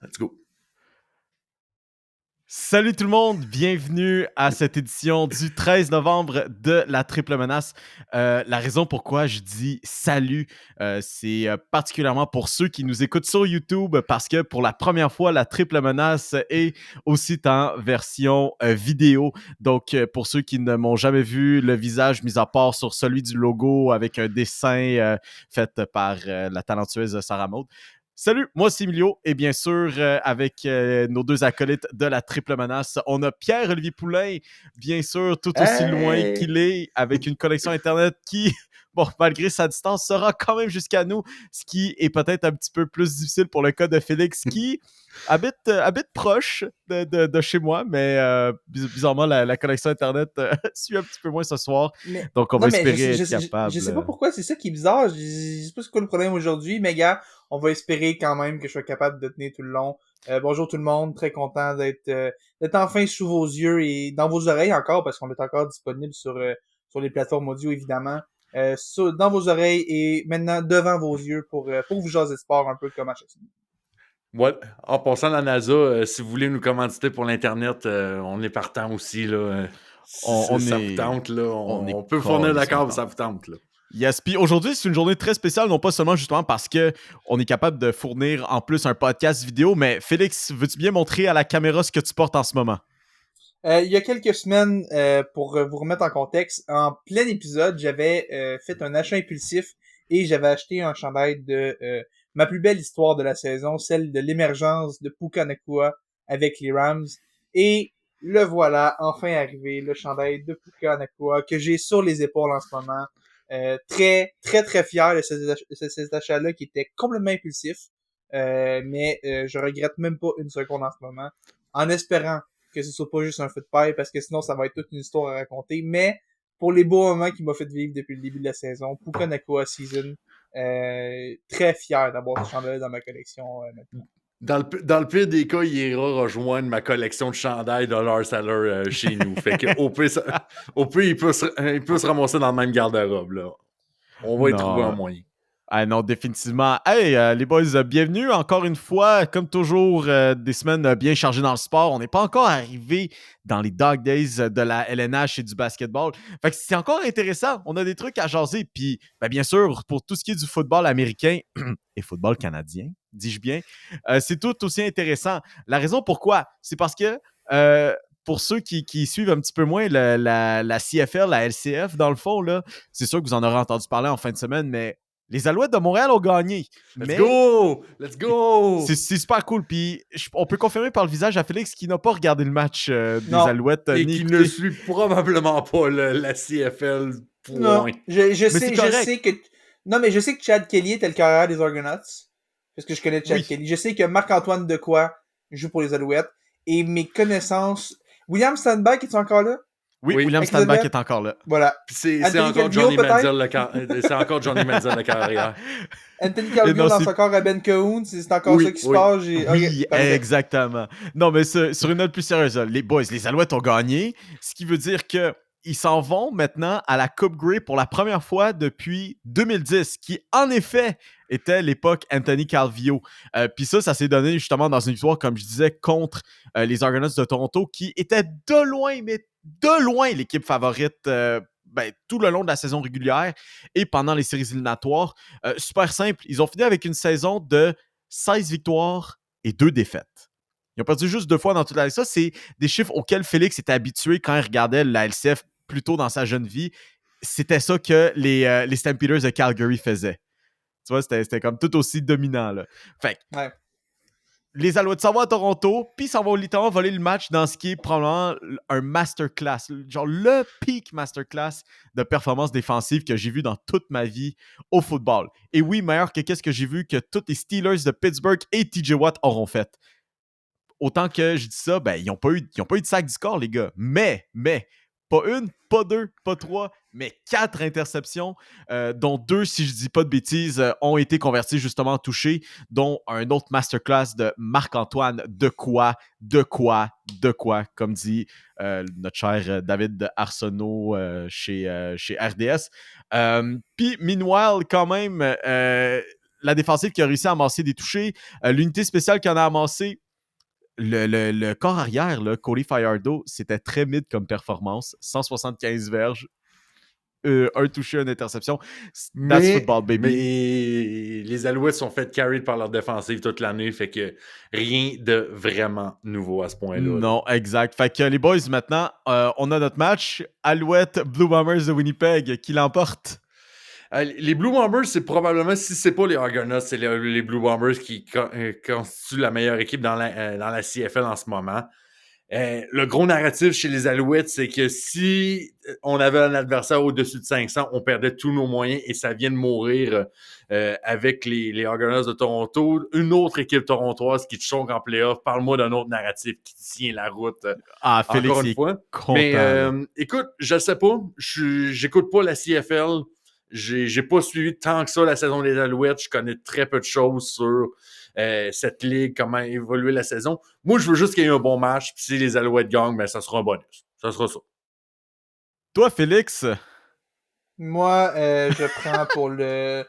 Let's go. Salut tout le monde, bienvenue à cette édition du 13 novembre de la Triple Menace. La raison pourquoi je dis salut, c'est particulièrement pour ceux qui nous écoutent sur YouTube parce que pour la première fois, la Triple Menace est aussi en version vidéo. Donc, pour ceux qui ne m'ont jamais vu le visage, mis à part sur celui du logo avec un dessin fait par la talentueuse Sarah Maud. Salut, moi c'est Emilio et bien sûr avec nos deux acolytes de la Triple Menace, on a Pierre-Olivier Poulain, bien sûr tout aussi loin Hey! qu'il est, avec une connexion Internet qui, bon, malgré sa distance, sera quand même jusqu'à nous, ce qui est peut-être un petit peu plus difficile pour le cas de Félix qui habite proche de chez moi, mais bizarrement la connexion Internet suit un petit peu moins ce soir, Mais donc on va non, mais espérer être je sais pas capable. pourquoi, c'est ça qui est bizarre. Je sais pas c'est quoi le problème aujourd'hui, mais gars, on va espérer quand même que je sois capable de tenir tout le long. Bonjour tout le monde, très content d'être enfin sous vos yeux et dans vos oreilles encore, parce qu'on est encore disponible sur les plateformes audio évidemment. Dans vos oreilles et maintenant devant vos yeux pour vous jaser de sport un peu comme à chaque semaine. Ouais. En passant la NASA, si vous voulez nous commanditer pour l'Internet, on est partant aussi. Là, si ça vous tente, là, On est on peut fournir la calissement cave, content. ça vous tente. Là. Yes, puis aujourd'hui, c'est une journée très spéciale, non pas seulement justement parce que on est capable de fournir en plus un podcast vidéo, mais Félix, veux-tu bien montrer à la caméra ce que tu portes en ce moment? Il y a quelques semaines, pour vous remettre en contexte, en plein épisode, j'avais fait un achat impulsif et j'avais acheté un chandail de ma plus belle histoire de la saison, celle de l'émergence de Puka Nacua avec les Rams. Et le voilà, enfin arrivé, le chandail de Puka Nacua que j'ai sur les épaules en ce moment. Très, très, très fier de cet achat-là qui était complètement impulsif. Mais je regrette même pas une seconde en ce moment. En espérant que ce soit pas juste un feu de paille, parce que sinon, ça va être toute une histoire à raconter. Mais, pour les beaux moments qu'il m'a fait vivre depuis le début de la saison, Puka Nakua Season, très fier d'avoir ce chandail dans ma collection maintenant. Dans le pire des cas, il ira rejoindre ma collection de chandails de Lars Eller chez nous. Fait que au pire, il peut se ramasser dans le même garde-robe. Là. On va y trouver un Non. moyen. Ah non, définitivement. Hey, les boys, bienvenue encore une fois. Comme toujours, des semaines bien chargées dans le sport. On n'est pas encore arrivé dans les dog days de la LNH et du basketball. Fait que c'est encore intéressant. On a des trucs à jaser. Puis, ben, bien sûr, pour tout ce qui est du football américain et football canadien, dis-je bien, c'est tout aussi intéressant. La raison pourquoi, c'est parce que pour ceux qui suivent un petit peu moins la CFL, la LCF, dans le fond, là, c'est sûr que vous en aurez entendu parler en fin de semaine, mais les Alouettes de Montréal ont gagné. Let's Mais go! Let's go! c'est super cool. Puis on peut confirmer par le visage à Félix qui n'a pas regardé le match des Non, Alouettes Et ni qui ne écouté. suit probablement pas la CFL, non, point. Mais c'est je correct. sais que, non, mais je sais que Chad Kelly était le carrière des Argonauts, parce que je connais Chad Oui. Kelly. Je sais que Marc-Antoine Decoy joue pour les Alouettes, et mes connaissances, William Sandberg, est encore là? Oui, Oui. William Avec les Stanback Alouettes? est encore là. Voilà. Puis c'est Anthony encore Calvillo, Johnny peut-être? Manziel c'est encore Johnny Manziel de carrière. Anthony Et Calvillo non, lance c'est encore à Ben Cahoon, c'est encore ça Oui, qui se oui. passe. Ok, oui, parfait. exactement. Non, mais sur une note plus sérieuse, les boys, les Alouettes ont gagné, ce qui veut dire que ils s'en vont maintenant à la Coupe Grey pour la première fois depuis 2010, qui en effet était l'époque Anthony Calvillo. Puis ça s'est donné justement dans une victoire, comme je disais, contre les Argonauts de Toronto, qui étaient de loin, mais de loin l'équipe favorite tout le long de la saison régulière et pendant les séries éliminatoires. Super simple, ils ont fini avec une saison de 16 victoires et 2 défaites. Ils ont perdu juste 2 fois dans toute la... Ça, c'est des chiffres auxquels Félix était habitué quand il regardait la LCF plus tôt dans sa jeune vie. C'était ça que les Stampeders de Calgary faisaient. Tu vois, c'était comme tout aussi dominant. Là. Fait que Ouais. les Alouettes s'en vont à Toronto, puis s'en vont littéralement voler le match dans ce qui est probablement un masterclass, genre le peak masterclass de performance défensive que j'ai vu dans toute ma vie au football. Et oui, meilleur que qu'est-ce que j'ai vu que tous les Steelers de Pittsburgh et TJ Watt auront fait. Autant que je dis ça, ben, ils n'ont pas eu de sac du score, les gars. Mais, pas une, pas deux, pas trois, mais 4 interceptions, dont 2, si je dis pas de bêtises, ont été converties justement en touchés, dont un autre masterclass de Marc-Antoine de quoi, comme dit notre cher David Arsenault chez RDS. Puis, meanwhile, quand même, la défensive qui a réussi à amasser des touchés. L'unité spéciale qui en a amassé. Le corps arrière, là, Cody Fajardo, c'était très mid comme performance. 175 verges. Un touché, une interception. That's football, baby. Mais les Alouettes sont fait carried par leur défensive toute l'année, fait que rien de vraiment nouveau à ce point-là. Non, exact. Fait que les boys, maintenant, on a notre match. Alouette Blue Bombers de Winnipeg qui l'emporte. Les Blue Bombers, c'est probablement, si c'est pas les Argonauts, c'est les Blue Bombers qui constituent la meilleure équipe dans la CFL en ce moment. Le gros narratif chez les Alouettes, c'est que si on avait un adversaire au-dessus de 500, on perdait tous nos moyens et ça vient de mourir avec les Argonauts de Toronto. Une autre équipe torontoise qui te choque en playoff. Parle-moi d'un autre narratif qui tient la route. Félix, encore une fois. Content, mais écoute, je sais pas. J'écoute pas la CFL. J'ai pas suivi tant que ça la saison des Alouettes. Je connais très peu de choses sur cette ligue, comment évoluer la saison. Moi, je veux juste qu'il y ait un bon match. Puis si les Alouettes gagnent, ben, ça sera un bonus. Ça sera ça. Toi, Félix? Moi, je prends pour le...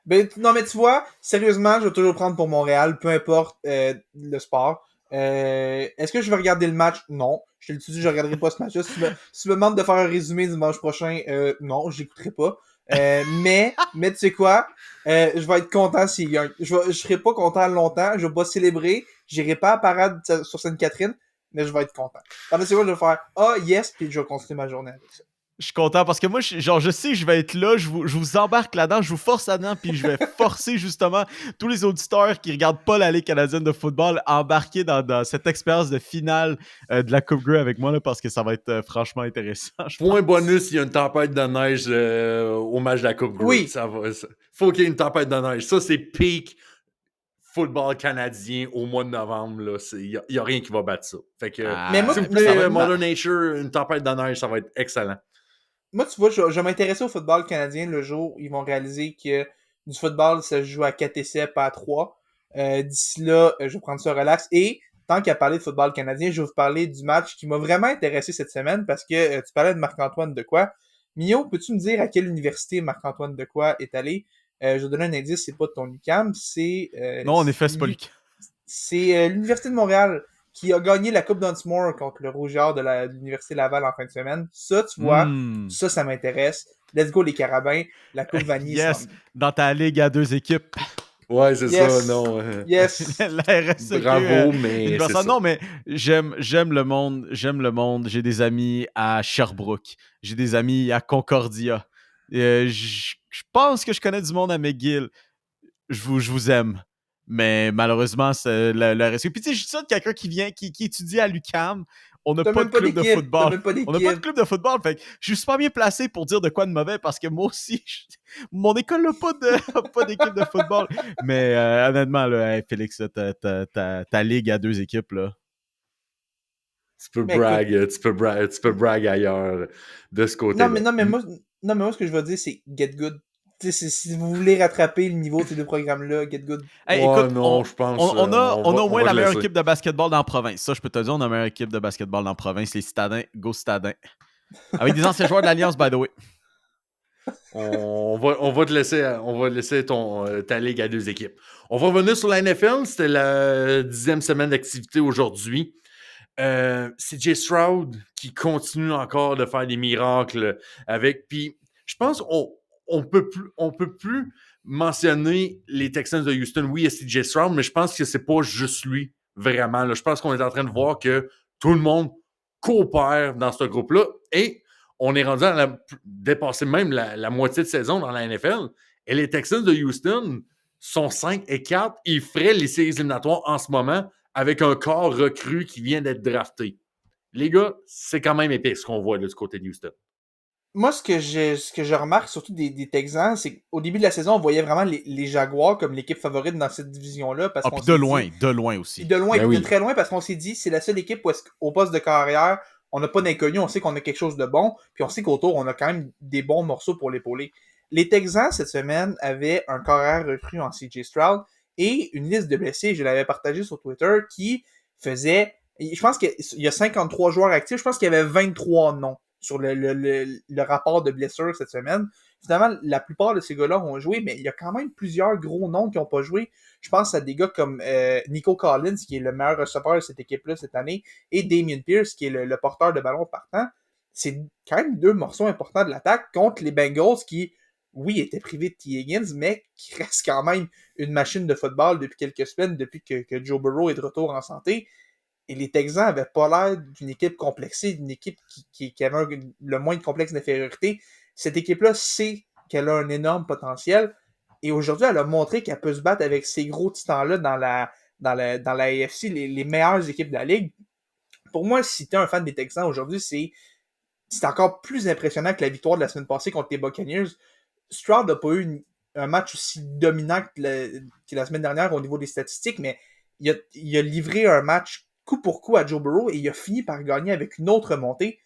Ben, non, mais tu vois, sérieusement, je vais toujours prendre pour Montréal, peu importe le sport. Est-ce que je vais regarder le match? Non. Je te le dis, je regarderai pas ce match-là. Si tu me demandes de faire un résumé dimanche prochain, non, j'écouterai pas. Mais tu sais quoi? Je vais être content s'il gagne. Je serai pas content longtemps. Je vais pas célébrer. J'irai pas à parade sur Sainte-Catherine, mais je vais être content. Pendant ce quoi, je vais faire yes, puis je vais continuer ma journée avec ça. Je suis content parce que moi, je sais que je vais être là, je vous embarque là-dedans, je vous force là-dedans, puis je vais forcer justement tous les auditeurs qui regardent pas la Ligue canadienne de football à embarquer dans cette expérience de finale de la Coupe Grey avec moi, là, parce que ça va être franchement intéressant. Point bonus, il y a une tempête de neige au match de la Coupe Grey. Oui. Faut qu'il y ait une tempête de neige. Ça, c'est peak football canadien au mois de novembre. Il n'y a rien qui va battre ça. Fait que, mais moi, s'il vous plaît, Mother Nature, une tempête de neige, ça va être excellent. Moi, tu vois, je vais m'intéresser au football canadien le jour où ils vont réaliser que du football, ça se joue à 4 essais, pas à 3. D'ici là, je vais prendre ça relax. Et tant qu'à parler de football canadien, je vais vous parler du match qui m'a vraiment intéressé cette semaine parce que tu parlais de Marc-Antoine Dequoy. Mio, peux-tu me dire à quelle université Marc-Antoine Dequoy est allé? Je vais donner un indice, c'est pas de ton UQAM, c'est... non, en effet, c'est pas l'UQAM. C'est l'Université de Montréal qui a gagné la Coupe Dunsmore contre le Rougeard de l'Université Laval en fin de semaine. Ça, tu vois, ça m'intéresse. Let's go les Carabins. La Coupe Vanille. Yes, dans ta ligue à 2 équipes. Ouais, c'est ça, non. Yes. La RSEQ, bravo, mais c'est ça. Non, mais j'aime le monde. J'ai des amis à Sherbrooke. J'ai des amis à Concordia. Je pense que je connais du monde à McGill. Je vous aime. Mais malheureusement, c'est le RSEQ. Puis tu sais, je dis ça de quelqu'un qui étudie à l'UQAM. On n'a pas de club de football. On n'a pas de club de football. Fait que je suis super bien placé pour dire de quoi de mauvais parce que moi aussi, mon école n'a pas d'équipe de football. Mais honnêtement, là, hey, Félix, ta ligue à 2 équipes, là. Tu peux brag ailleurs de ce côté-là. Non, mais moi, ce que je veux dire, c'est get good. Si vous voulez rattraper le niveau de ces deux programmes-là, get good. Hey, écoute, je pense, on a au moins la meilleure équipe de basketball dans la province. Ça, je peux te dire, on a la meilleure équipe de basketball dans la province. Les Citadins, go Citadins. Avec des anciens joueurs de l'Alliance, by the way. On va te laisser ta ligue à 2 équipes. On va revenir sur la NFL. C'était la 10e semaine d'activité aujourd'hui. C'est Jay Stroud qui continue encore de faire des miracles avec. Puis, je pense on peut plus mentionner les Texans de Houston. Oui, il y a CJ Stroud, mais je pense que c'est pas juste lui, vraiment. Là. Je pense qu'on est en train de voir que tout le monde coopère dans ce groupe-là. Et on est rendu à dépasser même la moitié de saison dans la NFL. Et les Texans de Houston sont 5-4. Ils feraient les séries éliminatoires en ce moment avec un corps recru qui vient d'être drafté. Les gars, c'est quand même épais ce qu'on voit là, du côté de Houston. Moi, ce que je remarque surtout des Texans, c'est qu'au début de la saison, on voyait vraiment les Jaguars comme l'équipe favorite dans cette division-là. Parce qu'on puis de loin aussi. De loin, de très loin, parce qu'on s'est dit, c'est la seule équipe où au poste de carrière, on n'a pas d'inconnu, on sait qu'on a quelque chose de bon, puis on sait qu'autour, on a quand même des bons morceaux pour l'épauler. Les Texans, cette semaine, avaient un carrière recru en CJ Stroud et une liste de blessés, je l'avais partagé sur Twitter, qui faisait, je pense qu'il y a 53 joueurs actifs, je pense qu'il y avait 23 noms sur le rapport de blessures cette semaine. finalement, la plupart de ces gars-là ont joué, mais il y a quand même plusieurs gros noms qui n'ont pas joué. Je pense à des gars comme Nico Collins, qui est le meilleur receveur de cette équipe-là cette année, et Damien Pierce, qui est le porteur de ballon partant. C'est quand même 2 morceaux importants de l'attaque contre les Bengals qui, oui, étaient privés de T. Higgins, mais qui restent quand même une machine de football depuis quelques semaines, depuis que Joe Burrow est de retour en santé. Et les Texans avaient pas l'air d'une équipe complexée, d'une équipe qui avait le moins de complexe d'infériorité. Cette équipe-là sait qu'elle a un énorme potentiel. Et aujourd'hui, elle a montré qu'elle peut se battre avec ces gros titans-là dans la AFC, les meilleures équipes de la Ligue. Pour moi, si t'es un fan des Texans aujourd'hui, c'est encore plus impressionnant que la victoire de la semaine passée contre les Buccaneers. Stroud n'a pas eu un match aussi dominant que la semaine dernière au niveau des statistiques, mais il a livré un match coup pour coup à Joe Burrow et il a fini par gagner avec une autre montée.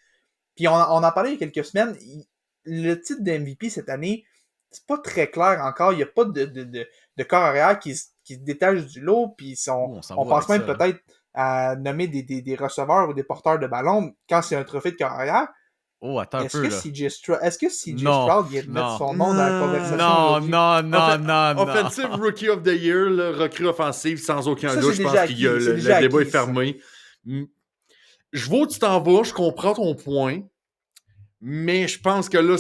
Puis on en parlait il y a quelques semaines, le titre de MVP cette année, c'est pas très clair encore. Il n'y a pas de corps arrière qui se détache du lot, puis on pense même peut-être à nommer des receveurs ou des porteurs de ballon quand c'est un trophée de corps arrière. Oh, attends un peu, là. Est-ce que CJ Stroud vient de mettre son nom dans la conversation? Non. Offensive Rookie of the Year, là, recrue offensive, sans aucun doute. Je pense que le débat est fermé. Je vois où tu t'en vas, je comprends ton point, mais je pense que là,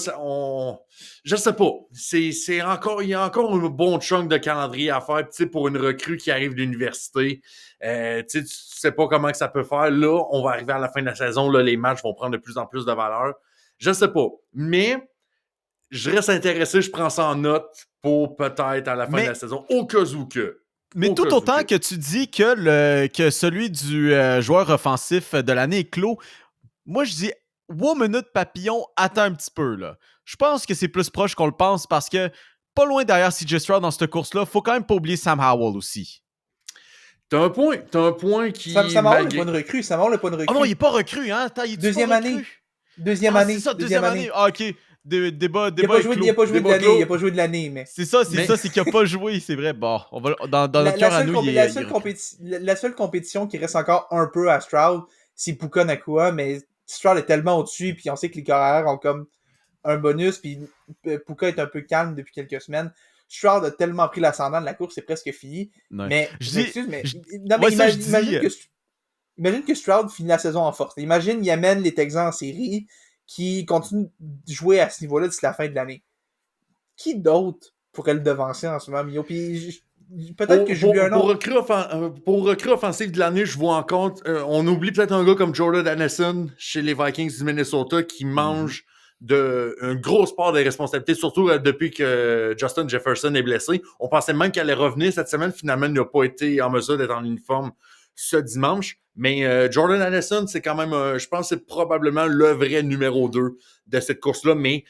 je sais pas. Il y a encore un bon chunk de calendrier à faire. Pour une recrue qui arrive de l'université, tu sais pas comment que ça peut faire. Là, on va arriver à la fin de la saison. Là, les matchs vont prendre de plus en plus de valeur. Je sais pas. Mais je reste intéressé. Je prends ça en note pour peut-être à la fin de la saison. Au cas où que. Mais tout autant que tu dis que celui du joueur offensif de l'année est clos, moi je dis, wow, minute papillon, attends un petit peu, là. Je pense que c'est plus proche qu'on le pense parce que pas loin derrière CJ Stroud dans cette course-là, faut quand même pas oublier Sam Howell aussi. T'as un point qui... Sam Howell n'est pas une recrue. Oh non, il est pas recru, hein? Attends, il est deuxième année. C'est ça, deuxième année. Ah, ok. Débat il a pas joué de l'année, mais... C'est ça, c'est qu'il a pas joué, c'est vrai. Bon, on va, dans notre cœur à nous, la seule compétition qui reste encore un peu à Stroud, c'est Puka Nacua, mais Stroud est tellement au-dessus, puis on sait que les carrières ont comme un bonus, puis Puka est un peu calme depuis quelques semaines. Stroud a tellement pris l'ascendant de la course, c'est presque fini. Ouais. Mais, imagine que Stroud finit la saison en force. Imagine, il amène les Texans en série, qui continue de jouer à ce niveau-là d'ici la fin de l'année. Qui d'autre pourrait le devancer en ce moment, Mio? Puis peut-être que j'oublie un nom. Pour recrue offensive de l'année, je vois encore... on oublie peut-être un gars comme Jordan Addison chez les Vikings du Minnesota qui mange une grosse part des responsabilités, surtout depuis que Justin Jefferson est blessé. On pensait même qu'elle allait revenir cette semaine. Finalement, il n'a pas été en mesure d'être en uniforme ce dimanche. Mais Jordan Addison, c'est quand même, je pense que c'est probablement le vrai numéro 2 de cette course-là. Mais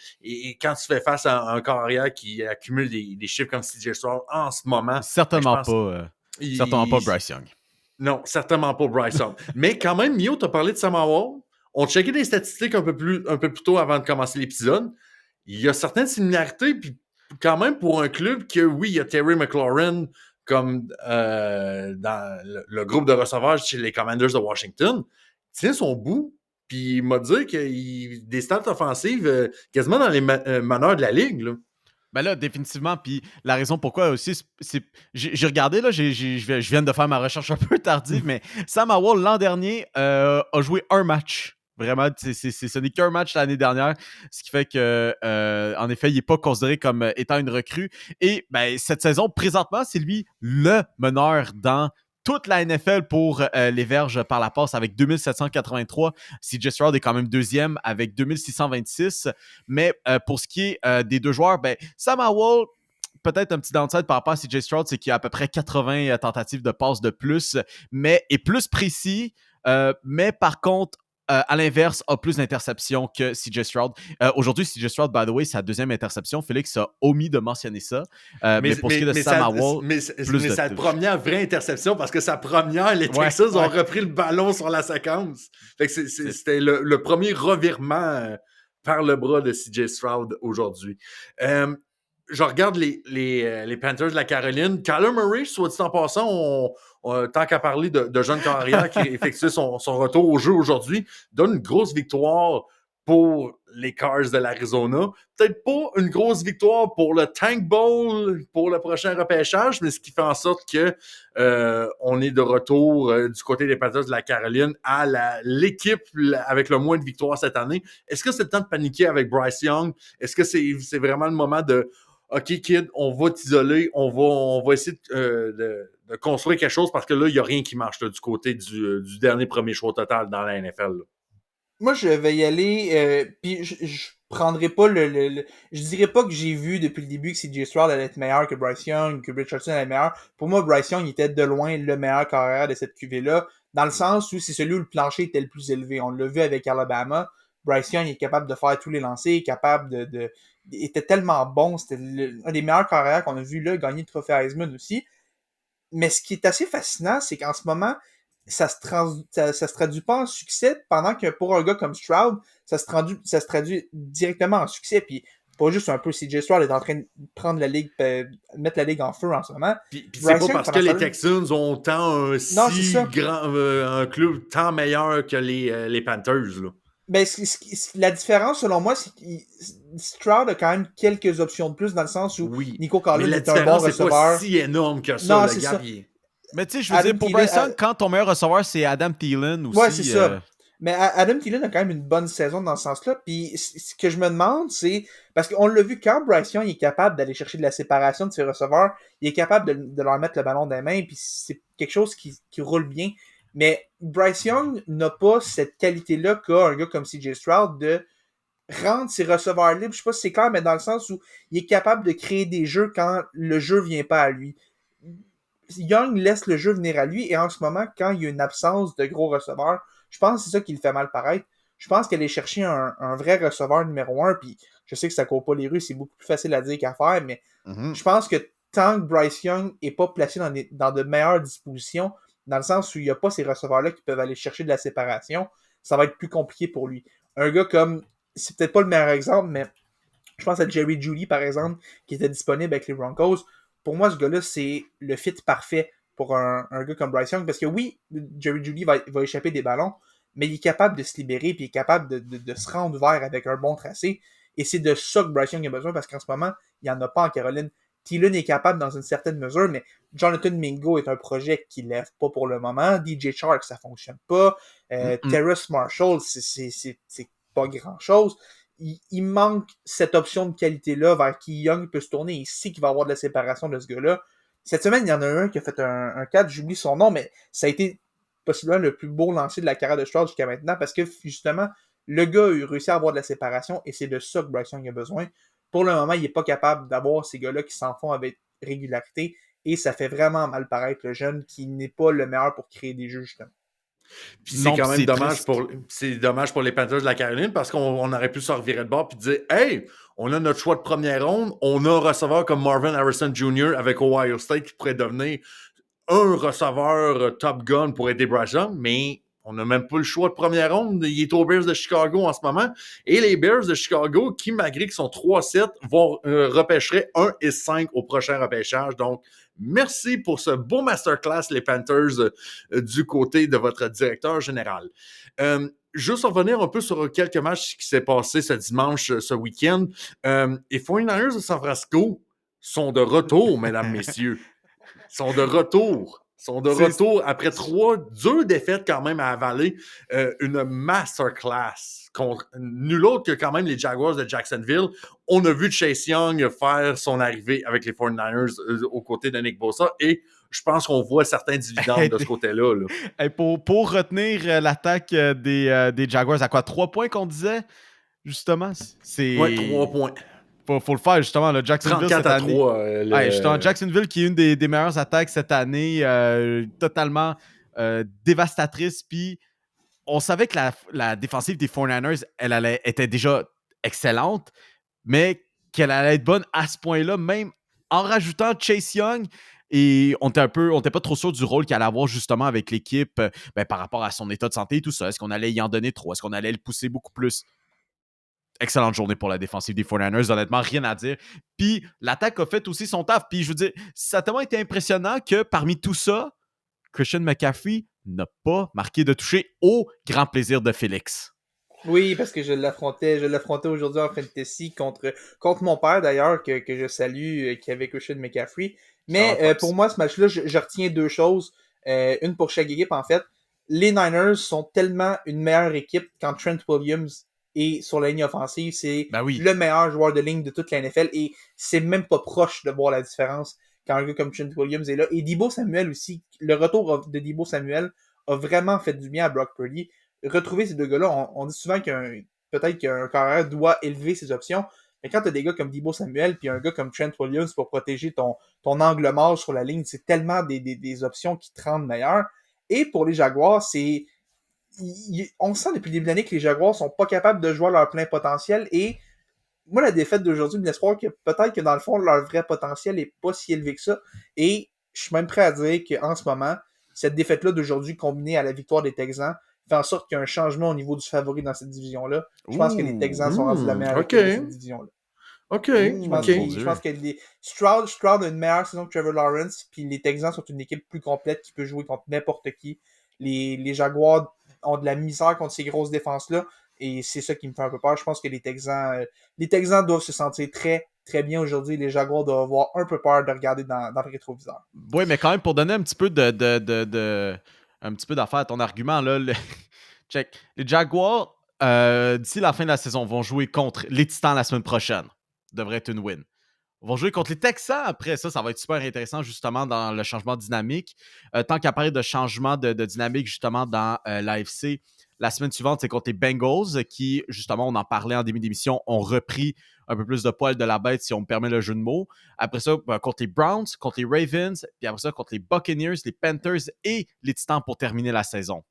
quand tu fais face à un carrière qui accumule des chiffres comme CJ Stroud en ce moment... Certainement pas Bryce Young. Non, certainement pas Bryce Young. Mais quand même, Mio, tu as parlé de Sam Howell. On checkait des statistiques un peu plus tôt avant de commencer l'épisode. Il y a certaines similarités, puis quand même pour un club que, oui, il y a Terry McLaurin comme dans le groupe de receveurs chez les Commanders de Washington, tient son bout, puis il m'a dit qu'il des stats offensives quasiment dans les meneurs de la ligue, là. Ben là, définitivement, puis la raison pourquoi aussi, c'est j'ai regardé, là, je viens de faire ma recherche un peu tardive, mais Sam Howell, l'an dernier, a joué un match. Vraiment, ce n'est qu'un match l'année dernière, ce qui fait que, en effet, il n'est pas considéré comme étant une recrue. Et ben, cette saison, présentement, c'est lui le meneur dans toute la NFL pour les verges par la passe avec 2783. CJ Stroud est quand même deuxième avec 2626. Mais pour ce qui est des deux joueurs, ben, Sam Howell, peut-être un petit downside par rapport à CJ Stroud, c'est qu'il y a à peu près 80 tentatives de passe de plus, mais est plus précis. Mais par contre, à l'inverse, a plus d'interceptions que CJ Stroud. Aujourd'hui, CJ Stroud, by the way, sa deuxième interception. Félix a omis de mentionner ça. Mais pour ce qui est de Sam Howell, mais sa première vraie interception, parce que sa première, les Texans ont repris le ballon sur la séquence. Fait que c'était le premier revirement par le bras de CJ Stroud aujourd'hui. Je regarde les Panthers de la Caroline. Kyler Murray, soit dit en passant, tant qu'à parler de jeunes carrières qui effectuent son retour au jeu aujourd'hui, donne une grosse victoire pour les Cars de l'Arizona. Peut-être pas une grosse victoire pour le Tank Bowl pour le prochain repêchage, mais ce qui fait en sorte que on est de retour du côté des Panthers de la Caroline à l'équipe avec le moins de victoires cette année. Est-ce que c'est le temps de paniquer avec Bryce Young? Est-ce que c'est vraiment le moment de OK, kid, on va t'isoler, on va essayer de construire quelque chose parce que là, il n'y a rien qui marche là, du côté du dernier premier choix total dans la NFL. Là. Moi, je vais y aller, puis je prendrai pas je dirais pas que j'ai vu depuis le début que CJ Stroud allait être meilleur que Bryce Young, que Richardson allait être meilleur. Pour moi, Bryce Young était de loin le meilleur carrière de cette QV-là, dans le sens où c'est celui où le plancher était le plus élevé. On l'a vu avec Alabama. Bryce Young est capable de faire tous les lancers, capable il était tellement bon, c'était un des meilleurs carrières qu'on a vu là, gagner le trophée Heisman aussi. Mais ce qui est assez fascinant, c'est qu'en ce moment, ça se traduit pas en succès, pendant que pour un gars comme Stroud, ça se traduit directement en succès. Puis pas juste un peu, CJ Stroud est en train de prendre la ligue, mettre la ligue en feu en ce moment. Puis c'est pas parce que les Texans ont tant un club tant meilleur que les Panthers. Là. Ben, la différence, selon moi, c'est que Stroud a quand même quelques options de plus, dans le sens où Nico Collins est un bon receveur. C'est pas si énorme que ça. Non, le c'est gars, ça. Mais tu sais, je veux dire, pour Bryce Young, quand ton meilleur receveur, c'est Adam Thielen aussi. Ouais, c'est ça. Mais Adam Thielen a quand même une bonne saison dans ce sens-là. Puis ce que je me demande, c'est... Parce qu'on l'a vu, quand Bryce Young est capable d'aller chercher de la séparation de ses receveurs, il est capable de leur mettre le ballon des mains, puis c'est quelque chose qui roule bien. Mais Bryce Young n'a pas cette qualité-là qu'a un gars comme CJ Stroud de rendre ses receveurs libres. Je sais pas si c'est clair, mais dans le sens où il est capable de créer des jeux quand le jeu vient pas à lui. Young laisse le jeu venir à lui, et en ce moment, quand il y a une absence de gros receveurs, je pense que c'est ça qui le fait mal paraître. Je pense qu'aller chercher un vrai receveur numéro 1, puis je sais que ça court pas les rues, c'est beaucoup plus facile à dire qu'à faire, mais je pense que tant que Bryce Young est pas placé dans de meilleures dispositions, dans le sens où il n'y a pas ces receveurs-là qui peuvent aller chercher de la séparation, ça va être plus compliqué pour lui. Un gars comme, c'est peut-être pas le meilleur exemple, mais je pense à Jerry Jeudy, par exemple, qui était disponible avec les Broncos. Pour moi, ce gars-là, c'est le fit parfait pour un gars comme Bryce Young, parce que oui, Jerry Jeudy va échapper des ballons, mais il est capable de se libérer, puis il est capable de se rendre vert avec un bon tracé, et c'est de ça que Bryce Young a besoin, parce qu'en ce moment, il n'y en a pas en Caroline. Thielen est capable dans une certaine mesure, mais Jonathan Mingo est un projet qui ne lève pas pour le moment. DJ Chark, ça fonctionne pas. Terrace Marshall, c'est pas grand-chose. Il manque cette option de qualité-là vers qui Young peut se tourner. Il sait qu'il va avoir de la séparation de ce gars-là. Cette semaine, il y en a un qui a fait un 4, j'oublie son nom, mais ça a été possiblement le plus beau lancer de la carrière de Stroud jusqu'à maintenant, parce que justement, le gars a réussi à avoir de la séparation, et c'est de ça que Bryce Young a besoin. Pour le moment, il n'est pas capable d'avoir ces gars-là qui s'en font avec régularité, et ça fait vraiment mal paraître le jeune qui n'est pas le meilleur pour créer des jeux, justement. Puis c'est quand même dommage pour les Panthers de la Caroline, parce qu'on aurait pu se revirer de bord et dire « Hey, on a notre choix de première ronde, on a un receveur comme Marvin Harrison Jr. avec Ohio State qui pourrait devenir un receveur Top Gun pour aider Bryce Young, mais on n'a même pas le choix de première ronde. Il est aux Bears de Chicago en ce moment. Et les Bears de Chicago, qui, malgré qu'ils sont 3-7, vont repêcher 1 et 5 au prochain repêchage. Donc, merci pour ce beau masterclass, les Panthers, du côté de votre directeur général. Juste revenir un peu sur quelques matchs qui s'est passé ce dimanche, ce week-end. Les 49ers de San Francisco sont de retour, mesdames, messieurs. Sont de retour après 2 défaites quand même à avaler. Une masterclass contre nul autre que quand même les Jaguars de Jacksonville. On a vu Chase Young faire son arrivée avec les 49ers aux côtés de Nick Bosa, et je pense qu'on voit certains dividendes de ce côté-là. Là. Pour retenir l'attaque des Jaguars, à quoi? 3 points qu'on disait, justement? Ouais, 3 points. Faut le faire, justement. Là, Jacksonville, 34 à 3. Justement, Jacksonville, qui est une des meilleures attaques cette année, totalement dévastatrice. Puis, on savait que la défensive des 49ers, elle était déjà excellente, mais qu'elle allait être bonne à ce point-là, même en rajoutant Chase Young. Et on était pas trop sûr du rôle qu'il allait avoir justement avec l'équipe par rapport à son état de santé et tout ça. Est-ce qu'on allait y en donner trop? Est-ce qu'on allait le pousser beaucoup plus? Excellente journée pour la défensive des 49ers, honnêtement, rien à dire. Puis l'attaque a fait aussi son taf. Puis je veux dire, ça a tellement été impressionnant que parmi tout ça, Christian McCaffrey n'a pas marqué de toucher, au grand plaisir de Félix. Oui, parce que je l'affrontais aujourd'hui en fantasy contre mon père d'ailleurs, que je salue, qui est avec Christian McCaffrey. Mais pour moi, ce match-là, je retiens deux choses. Une pour chaque équipe, en fait. Les Niners sont tellement une meilleure équipe quand Trent Williams est sur la ligne offensive. C'est le meilleur joueur de ligne de toute la NFL et c'est même pas proche de voir la différence quand un gars comme Trent Williams est là. Et Deebo Samuel aussi, le retour de Deebo Samuel a vraiment fait du bien à Brock Purdy. Retrouver ces deux gars-là, on dit souvent peut-être qu'un carrière doit élever ses options, mais quand tu as des gars comme Deebo Samuel puis un gars comme Trent Williams pour protéger ton angle mort sur la ligne, c'est tellement des options qui te rendent meilleur. Et pour les Jaguars, on sent depuis le début de l'année que les Jaguars sont pas capables de jouer à leur plein potentiel et moi, la défaite d'aujourd'hui me laisse croire que peut-être que dans le fond, leur vrai potentiel est pas si élevé que ça. Et je suis même prêt à dire qu'en ce moment, cette défaite-là d'aujourd'hui combinée à la victoire des Texans fait en sorte qu'il y a un changement au niveau du favori dans cette division-là. Je pense que les Texans sont rendus la meilleure équipe de cette division-là. Je pense que Stroud a une meilleure saison que Trevor Lawrence, puis les Texans sont une équipe plus complète qui peut jouer contre n'importe qui. Les Jaguars ont de la misère contre ces grosses défenses-là, et c'est ça qui me fait un peu peur. Je pense que les Texans doivent se sentir très, très bien aujourd'hui. Les Jaguars doivent avoir un peu peur de regarder dans le rétroviseur. Oui, mais quand même, pour donner un petit peu un petit peu d'affaire à ton argument, là, check. Les Jaguars, d'ici la fin de la saison, vont jouer contre les Titans la semaine prochaine. Devrait être une win. Ils vont jouer contre les Texans après ça. Ça va être super intéressant justement dans le changement de dynamique. Tant qu'il apparaît de changement de dynamique justement dans l'AFC, la semaine suivante, c'est contre les Bengals qui, justement, on en parlait en début d'émission, ont repris un peu plus de poil de la bête, si on me permet le jeu de mots. Après ça, contre les Browns, contre les Ravens, puis après ça, contre les Buccaneers, les Panthers et les Titans pour terminer la saison.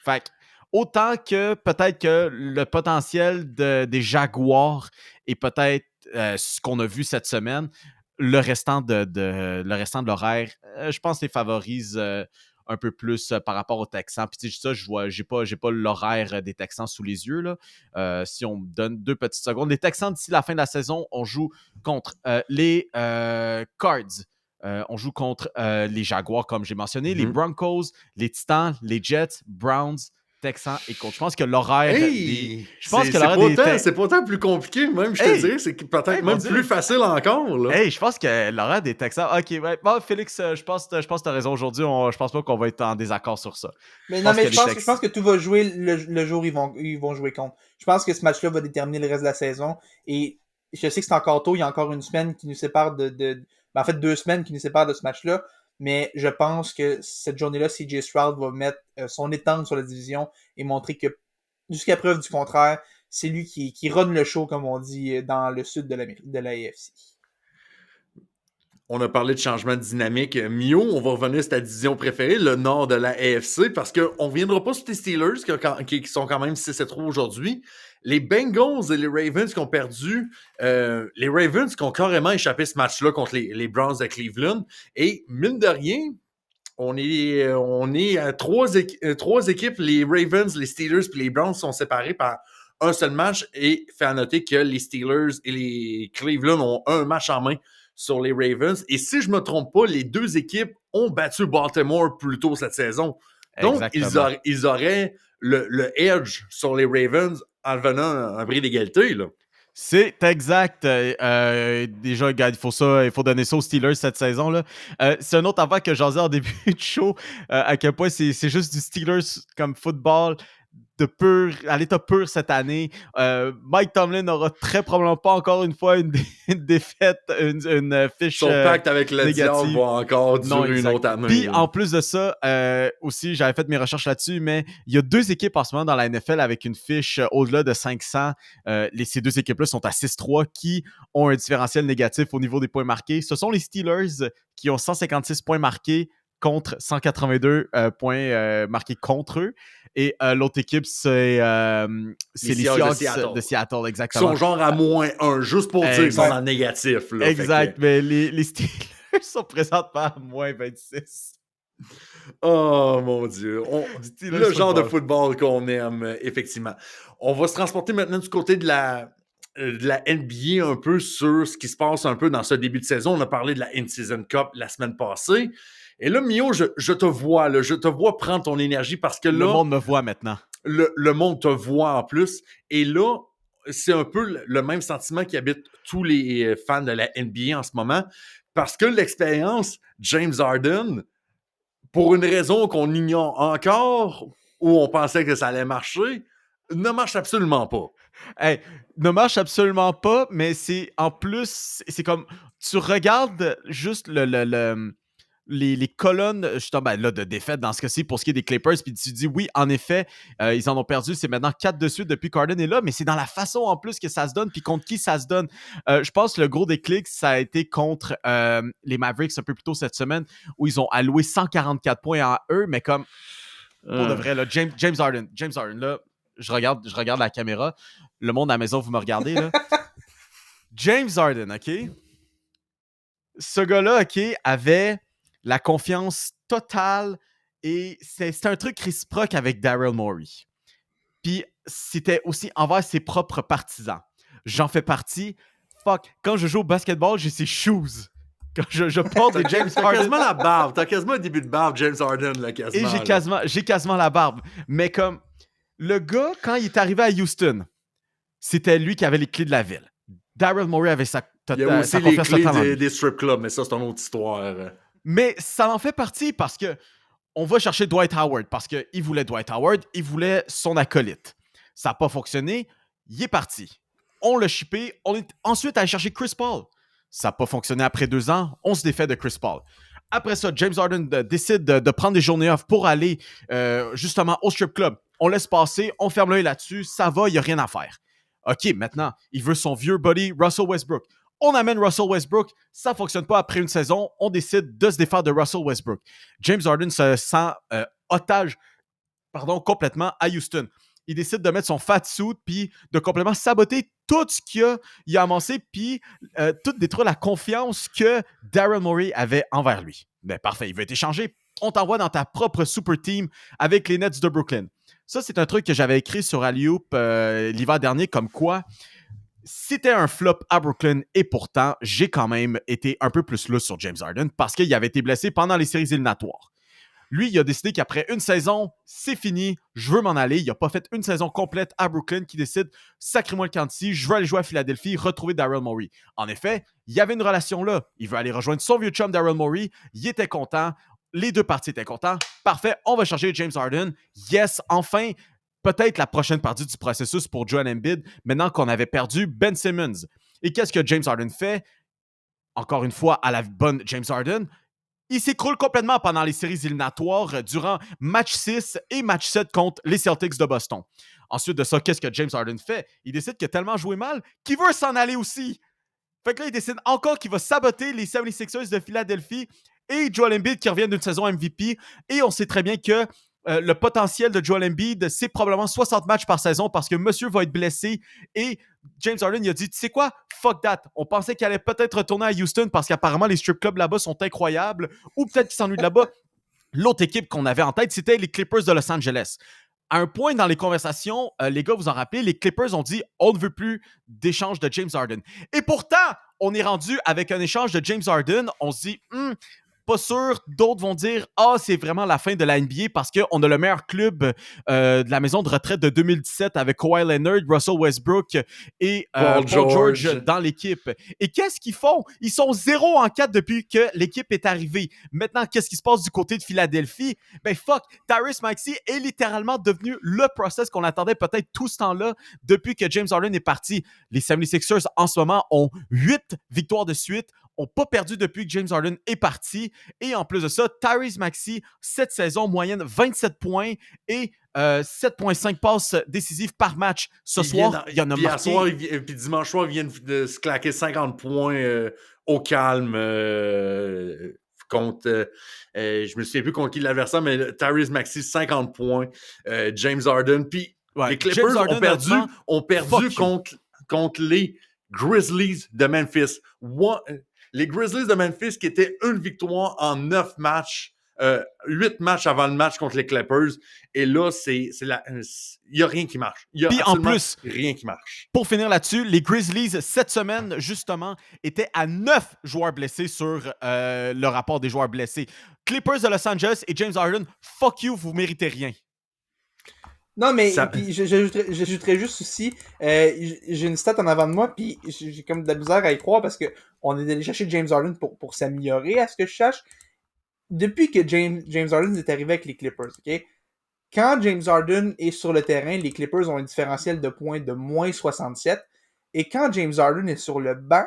Fait que, autant que peut-être que le potentiel des Jaguars est peut-être ce qu'on a vu cette semaine, le restant de l'horaire, je pense les favorise un peu plus par rapport aux Texans. Puis ça, j'ai pas l'horaire des Texans sous les yeux. Là. Si on me donne 2 petites secondes. Les Texans, d'ici la fin de la saison, on joue contre les Cards. On joue contre les Jaguars, comme j'ai mentionné, les Broncos, les Titans, les Jets, Browns, Texans et Colts. Je pense que l'horaire c'est pourtant plus compliqué, même, je te dirais. C'est peut-être même plus facile encore. Là. Je pense que l'horaire des Texans... OK, ouais. Bon, Félix, je pense que tu as raison aujourd'hui. Je pense pas qu'on va être en désaccord sur ça. Mais je pense que tout va jouer le jour où ils vont jouer contre. Je pense que ce match-là va déterminer le reste de la saison. Et je sais que c'est encore tôt. Il y a encore une semaine qui nous sépare en fait, 2 semaines qui nous séparent de ce match-là. Mais je pense que cette journée-là, CJ Stroud va mettre son étendre sur la division et montrer que, jusqu'à preuve du contraire, c'est lui qui run le show, comme on dit, dans le sud de l'AFC. On a parlé de changement de dynamique. Mio, on va revenir sur ta division préférée, le nord de la AFC, parce qu'on ne reviendra pas sur les Steelers, qui sont quand même 6-3 aujourd'hui. Les Bengals et les Ravens qui ont perdu, les Ravens qui ont carrément échappé ce match-là contre les Browns de Cleveland. Et mine de rien, on est à 3 équipes, les Ravens, les Steelers et les Browns sont séparés par un seul match. Et fait à noter que les Steelers et les Cleveland ont un match en main sur les Ravens. Et si je ne me trompe pas, les 2 équipes ont battu Baltimore plus tôt cette saison. Donc, ils auraient le edge sur les Ravens en venant un bris d'égalité, là. C'est exact. Déjà, regarde, il faut donner ça aux Steelers cette saison-là. C'est un autre affaire que j'en disais en début de show, à quel point c'est juste du Steelers comme football à l'état pur cette année. Mike Tomlin n'aura très probablement pas encore une fois une défaite, une fiche son pacte avec le diable va encore durer une autre année. Puis en plus de ça, aussi, j'avais fait mes recherches là-dessus, mais il y a 2 équipes en ce moment dans la NFL avec une fiche au-delà de 500. Ces 2 équipes-là sont à 6-3 qui ont un différentiel négatif au niveau des points marqués. Ce sont les Steelers qui ont 156 points marqués contre 182 points marqués contre eux. Et l'autre équipe, c'est les Seahawks de Seattle, exactement. Ils sont genre à -1, juste pour dire qu'ils sont dans le négatif. Là, exact, mais les Steelers sont présentement à -26. Oh mon Dieu. Le genre de football qu'on aime, effectivement. On va se transporter maintenant du côté de la NBA un peu sur ce qui se passe un peu dans ce début de saison. On a parlé de la In-Season Cup la semaine passée. Et là, Mio, je te vois prendre ton énergie parce que là... Le monde me voit maintenant. le monde te voit en plus. Et là, c'est un peu le même sentiment qui habite tous les fans de la NBA en ce moment. Parce que l'expérience James Harden, pour une raison qu'on ignore encore, où on pensait que ça allait marcher, ne marche absolument pas. Hey, ne marche absolument pas, mais c'est en plus, c'est comme tu regardes juste les colonnes justement là, de défaite dans ce cas-ci pour ce qui est des Clippers, puis tu dis oui, en effet, ils en ont perdu, c'est maintenant 4 de suite depuis qu'Harden est là, mais c'est dans la façon en plus que ça se donne, puis contre qui ça se donne. Je pense que le gros déclic, ça a été contre les Mavericks un peu plus tôt cette semaine, où ils ont alloué 144 points à eux, mais comme pour de vrai, là, James Harden, là, je regarde la caméra. Le monde à la maison, vous me regardez, là. James Harden, OK? Ce gars-là, OK, avait la confiance totale et c'était un truc réciproque avec Daryl Morey. Puis c'était aussi envers ses propres partisans. J'en fais partie. Fuck, quand je joue au basketball, j'ai ses shoes. Quand je porte des James T'as Harden. quasiment la barbe. T'as quasiment un début de barbe, James Harden, là, quasiment. Et j'ai quasiment la barbe. Mais comme le gars, quand il est arrivé à Houston, c'était lui qui avait les clés de la ville. Daryl Morey avait Il y a aussi sa les confiance clés totale en lui. des strip clubs, mais ça, c'est une autre histoire. Mais ça en fait partie parce que on va chercher Dwight Howard parce qu'il voulait Dwight Howard, il voulait son acolyte. Ça n'a pas fonctionné, il est parti. On l'a shippé, on est ensuite allé chercher Chris Paul. Ça n'a pas fonctionné après 2 ans, on se défait de Chris Paul. Après ça, James Harden décide de prendre des journées off pour aller justement au strip club. On laisse passer, on ferme l'œil là-dessus, ça va, il n'y a rien à faire. OK, maintenant, il veut son vieux buddy Russell Westbrook. On amène Russell Westbrook, ça ne fonctionne pas après une saison, on décide de se défaire de Russell Westbrook. James Harden se sent otage complètement à Houston. Il décide de mettre son fat suit puis de complètement saboter tout ce qu'il a amassé puis tout détruire la confiance que Daryl Morey avait envers lui. Ben parfait, il veut être échangé. On t'envoie dans ta propre super team avec les Nets de Brooklyn. Ça, c'est un truc que j'avais écrit sur Alley-Oop l'hiver dernier, comme quoi c'était un flop à Brooklyn et pourtant, j'ai quand même été un peu plus lousse sur James Harden parce qu'il avait été blessé pendant les séries éliminatoires. Lui, il a décidé qu'après une saison, c'est fini, je veux m'en aller. Il n'a pas fait une saison complète à Brooklyn qui décide, sacrez-moi le camp ici, je veux aller jouer à Philadelphie, retrouver Daryl Morey. En effet, il y avait une relation là. Il veut aller rejoindre son vieux chum Daryl Morey. Il était content. Les deux parties étaient contents. Parfait, on va chercher James Harden. Yes, enfin, peut-être la prochaine partie du processus pour Joel Embiid, maintenant qu'on avait perdu Ben Simmons. Et qu'est-ce que James Harden fait? Encore une fois, à la bonne James Harden, il s'écroule complètement pendant les séries éliminatoires durant match 6 et match 7 contre les Celtics de Boston. Ensuite de ça, qu'est-ce que James Harden fait? Il décide qu'il a tellement joué mal qu'il veut s'en aller aussi. Fait que là, il décide encore qu'il va saboter les 76ers de Philadelphie et Joel Embiid qui revient d'une saison MVP. Et on sait très bien que le potentiel de Joel Embiid, c'est probablement 60 matchs par saison parce que monsieur va être blessé. Et James Harden, il a dit, tu sais quoi? Fuck that. On pensait qu'il allait peut-être retourner à Houston parce qu'apparemment, les strip clubs là-bas sont incroyables. Ou peut-être qu'il s'ennuie de là-bas. L'autre équipe qu'on avait en tête, c'était les Clippers de Los Angeles. À un point dans les conversations, les gars, vous en rappelez, les Clippers ont dit, on ne veut plus d'échange de James Harden. Et pourtant, on est rendu avec un échange de James Harden. On se dit, pas sûr. D'autres vont dire c'est vraiment la fin de la NBA parce qu'on a le meilleur club de la maison de retraite de 2017 avec Kawhi Leonard, Russell Westbrook et Paul George dans l'équipe. Et qu'est-ce qu'ils font? Ils sont 0-4 depuis que l'équipe est arrivée. Maintenant, qu'est-ce qui se passe du côté de Philadelphie? Ben fuck, Tyrese Maxey est littéralement devenu le process qu'on attendait peut-être tout ce temps-là depuis que James Harden est parti. Les 76ers en ce moment ont 8 victoires de suite, n'ont pas perdu depuis que James Harden est parti. Et en plus de ça, Tyrese Maxey, cette saison, moyenne 27 points et 7,5 passes décisives par match. Ce soir, il y en a marqué. Puis dimanche soir, il vient de se claquer 50 points au calme contre... je me souviens plus contre qui l'adversaire, mais Tyrese Maxey, 50 points. James Harden. Puis les Clippers ont perdu contre les Grizzlies de Memphis. Les Grizzlies de Memphis qui étaient une victoire en 9 matchs, 8 matchs avant le match contre les Clippers. Et là, il n'y a rien qui marche. Il y a en plus rien qui marche. Pour finir là-dessus, les Grizzlies, cette semaine, justement, étaient à 9 joueurs blessés sur le rapport des joueurs blessés. Clippers de Los Angeles et James Harden, fuck you, vous méritez rien. Non, mais Ça- puis j'ajouterais juste aussi, j'ai une stat en avant de moi, puis j'ai comme de la misère à y croire parce que on est allé chercher James Harden pour s'améliorer, à ce que je sache. Depuis que James Harden est arrivé avec les Clippers, ok? Quand James Harden est sur le terrain, les Clippers ont un différentiel de points de moins 67. Et quand James Harden est sur le banc,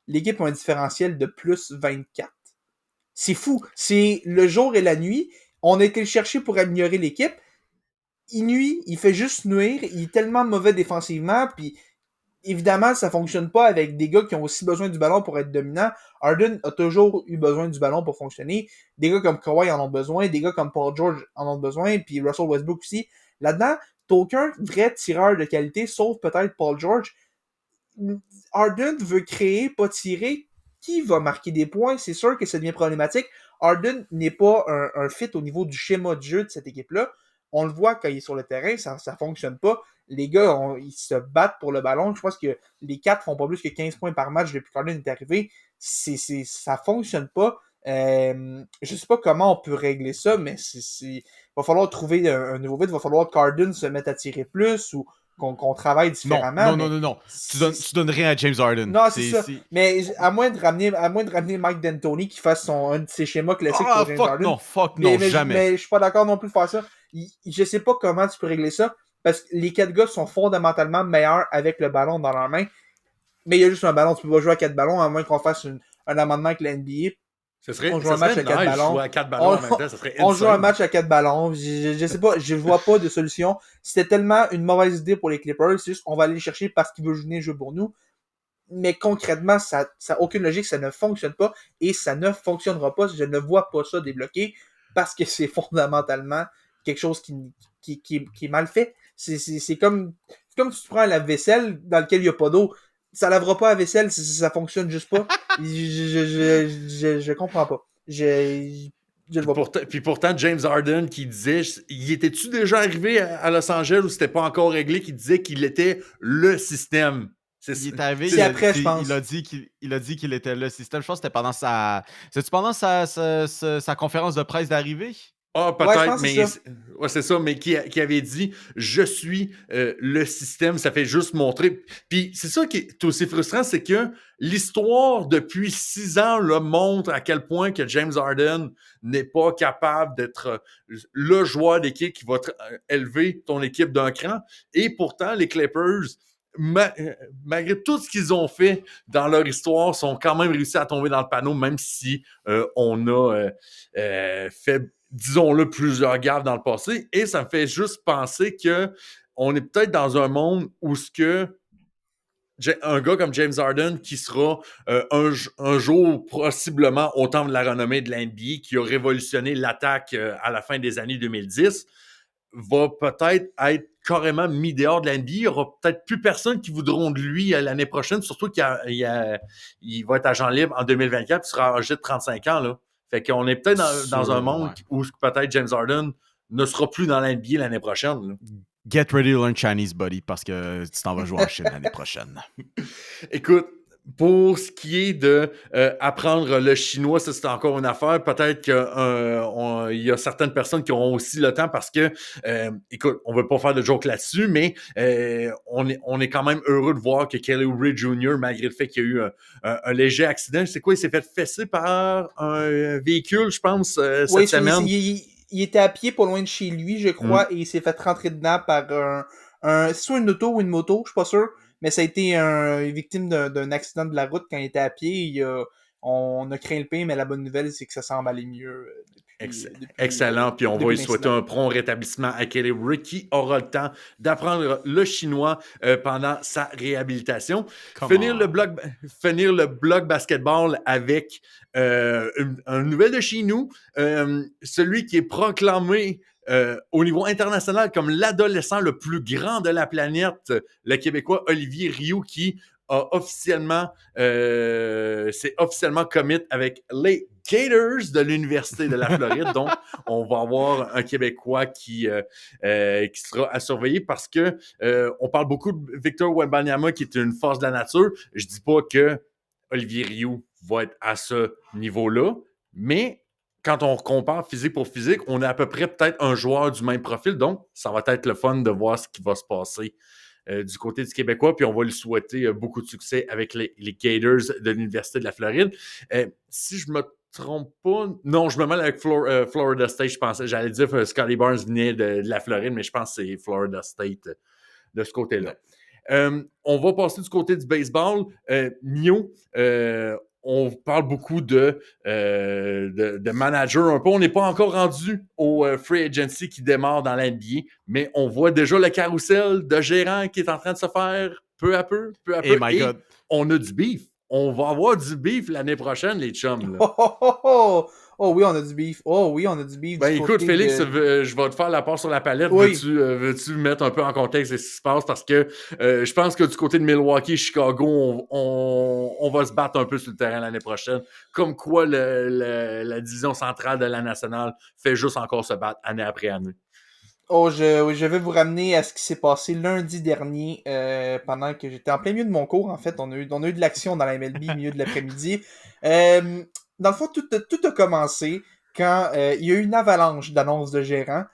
l'équipe a un différentiel de plus 24. C'est fou. C'est le jour et la nuit. On a été le chercher pour améliorer l'équipe. Il nuit, il fait juste nuire. Il est tellement mauvais défensivement. Puis évidemment, ça fonctionne pas avec des gars qui ont aussi besoin du ballon pour être dominants. Harden a toujours eu besoin du ballon pour fonctionner. Des gars comme Kawhi en ont besoin. Des gars comme Paul George en ont besoin. Puis Russell Westbrook aussi. Là-dedans, t'as aucun vrai tireur de qualité, sauf peut-être Paul George. Harden veut créer, pas tirer. Qui va marquer des points? C'est sûr que ça devient problématique. Harden n'est pas un fit au niveau du schéma de jeu de cette équipe-là. On le voit quand il est sur le terrain, ça fonctionne pas. Les gars, ils se battent pour le ballon. Je pense que les 4 font pas plus que 15 points par match depuis qu'Harden est arrivé. Ça fonctionne pas. Je sais pas comment on peut régler ça, mais il va falloir trouver un nouveau vide. Il va falloir qu'Harden se mette à tirer plus ou qu'on travaille différemment. Non. Tu donnes rien à James Harden. Non, c'est ça. Mais à moins de ramener Mike D'Antoni qui fasse un de ses schémas classiques pour James Harden. Fuck non, jamais. Mais je suis pas d'accord non plus de faire ça. Je sais pas comment tu peux régler ça. Parce que les 4 gars sont fondamentalement meilleurs avec le ballon dans leurs mains. Mais il y a juste un ballon. Tu peux pas jouer à 4 ballons à moins qu'on fasse un amendement avec la NBA. On joue un match à 4 ballons. Jouer à 4 ballons en même temps, ça serait on joue un match à 4 ballons. Je sais pas, je vois pas de solution. C'était tellement une mauvaise idée pour les Clippers. C'est juste on va aller les chercher parce qu'ils veulent jouer pour nous. Mais concrètement, ça n'a aucune logique, ça ne fonctionne pas et ça ne fonctionnera pas. Je ne vois pas ça débloquer parce que c'est fondamentalement quelque chose qui est mal fait. C'est comme si tu prends un lave-vaisselle dans lequel il n'y a pas d'eau. Ça lavera pas la vaisselle, ça fonctionne juste pas. Je comprends pas. Je le vois pas. Puis pourtant, James Harden qui disait, il était-tu déjà arrivé à Los Angeles ou c'était pas encore réglé, qui disait qu'il était le système? Il est arrivé, c'est après, je pense. Il a dit qu'il était le système. Je pense que c'était pendant sa conférence de presse d'arrivée? Ah, peut-être, mais c'est ça, mais qui avait dit « Je suis le système », ça fait juste montrer. Puis c'est ça qui est aussi frustrant, c'est que l'histoire depuis 6 ans là, montre à quel point que James Harden n'est pas capable d'être le joueur d'équipe qui va élever ton équipe d'un cran. Et pourtant, les Clippers, malgré tout ce qu'ils ont fait dans leur histoire, sont quand même réussi à tomber dans le panneau, même si on a fait, disons-le, plusieurs gaffes dans le passé. Et ça me fait juste penser que on est peut-être dans un monde où ce que un gars comme James Harden, qui sera un jour possiblement au temple de la renommée de l'NBA, qui a révolutionné l'attaque à la fin des années 2010, va peut-être être carrément mis dehors de l'NBA. Il n'y aura peut-être plus personne qui voudront de lui l'année prochaine, surtout qu'il va être agent libre en 2024, il sera âgé de 35 ans. Là. Fait qu'on est peut-être dans un monde où peut-être James Harden ne sera plus dans l'NBA l'année prochaine. Là. Get ready to learn Chinese, buddy, parce que tu t'en vas jouer en Chine l'année prochaine. Écoute, pour ce qui est de apprendre le chinois, ça c'est encore une affaire. Peut-être qu'il y a certaines personnes qui auront aussi le temps parce que, écoute, on ne veut pas faire de joke là-dessus, mais on est quand même heureux de voir que Kelly Oubre Jr., malgré le fait qu'il y a eu un léger accident, c'est quoi, il s'est fait fesser par un véhicule, je pense, cette semaine. Il était à pied pas loin de chez lui, je crois, et il s'est fait rentrer dedans par soit une auto ou une moto, je suis pas sûr, mais ça a été une victime d'un accident de la route quand il était à pied. On a craint le pire, mais la bonne nouvelle, c'est que ça semble aller mieux depuis excellent, puis on va lui souhaiter un prompt rétablissement à Kelly Oubre qui aura le temps d'apprendre le chinois pendant sa réhabilitation. Finir le blog basketball avec une nouvelle de chez nous, celui qui est proclamé au niveau international comme l'adolescent le plus grand de la planète, le Québécois Olivier Rioux, qui s'est officiellement commit avec les Gators de l'Université de la Floride. Donc, on va avoir un Québécois qui sera à surveiller parce que on parle beaucoup de Victor Wembanyama qui est une force de la nature. Je dis pas que Olivier Rioux va être à ce niveau-là, mais quand on compare physique pour physique, on a à peu près peut-être un joueur du même profil. Donc, ça va être le fun de voir ce qui va se passer du côté du Québécois. Puis on va lui souhaiter beaucoup de succès avec les Gators de l'Université de la Floride. Si je me trompe pas, non, je me mêle avec Florida State, je pensais. J'allais dire que Scotty Barnes venait de la Floride, mais je pense que c'est Florida State de ce côté-là. On va passer du côté du baseball. Mio, on parle beaucoup de manager un peu. On n'est pas encore rendu au free agency qui démarre dans l'NBA, mais on voit déjà le carrousel de gérants qui est en train de se faire peu à peu. Eh my God. On a du beef. On va avoir du beef l'année prochaine, les chums. Là. Oh oui, on a du beef. Oh oui, on a du beef. Ben du écoute, côté Félix, de... je vais te faire la part sur la palette. Oui. Veux-tu mettre un peu en contexte de ce qui se passe? Parce que je pense que du côté de Milwaukee, Chicago, on va se battre un peu sur le terrain l'année prochaine. Comme quoi la division centrale de la nationale fait juste encore se battre année après année. Oh, je vais vous ramener à ce qui s'est passé lundi dernier, pendant que j'étais en plein milieu de mon cours. En fait, on a eu de l'action dans la MLB au milieu de l'après-midi. Dans le fond, tout a commencé quand il y a eu une avalanche d'annonces de gérants.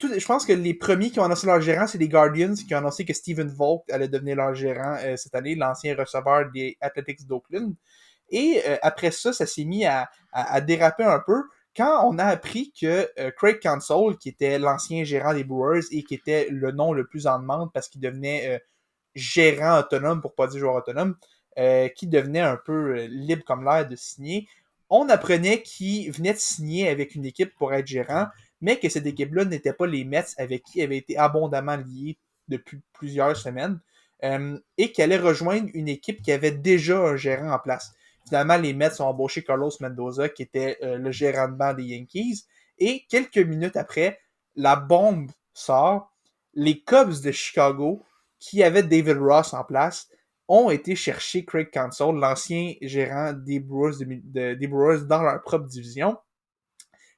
Je pense que les premiers qui ont annoncé leur gérant, c'est les Guardians qui ont annoncé que Stephen Vogt allait devenir leur gérant cette année, l'ancien receveur des Athletics d'Oakland. Et après ça s'est mis à déraper un peu quand on a appris que Craig Counsell, qui était l'ancien gérant des Brewers et qui était le nom le plus en demande parce qu'il devenait gérant autonome, pour pas dire joueur autonome, qui devenait un peu libre comme l'air de signer, on apprenait qu'il venait de signer avec une équipe pour être gérant, mais que cette équipe-là n'était pas les Mets avec qui il avait été abondamment lié depuis plusieurs semaines, et qu'elle allait rejoindre une équipe qui avait déjà un gérant en place. Finalement, les Mets ont embauché Carlos Mendoza, qui était le gérant de banc des Yankees. Et quelques minutes après, la bombe sort. Les Cubs de Chicago, qui avaient David Ross en place, ont été chercher Craig Counsell, l'ancien gérant des Brewers, des Brewers dans leur propre division.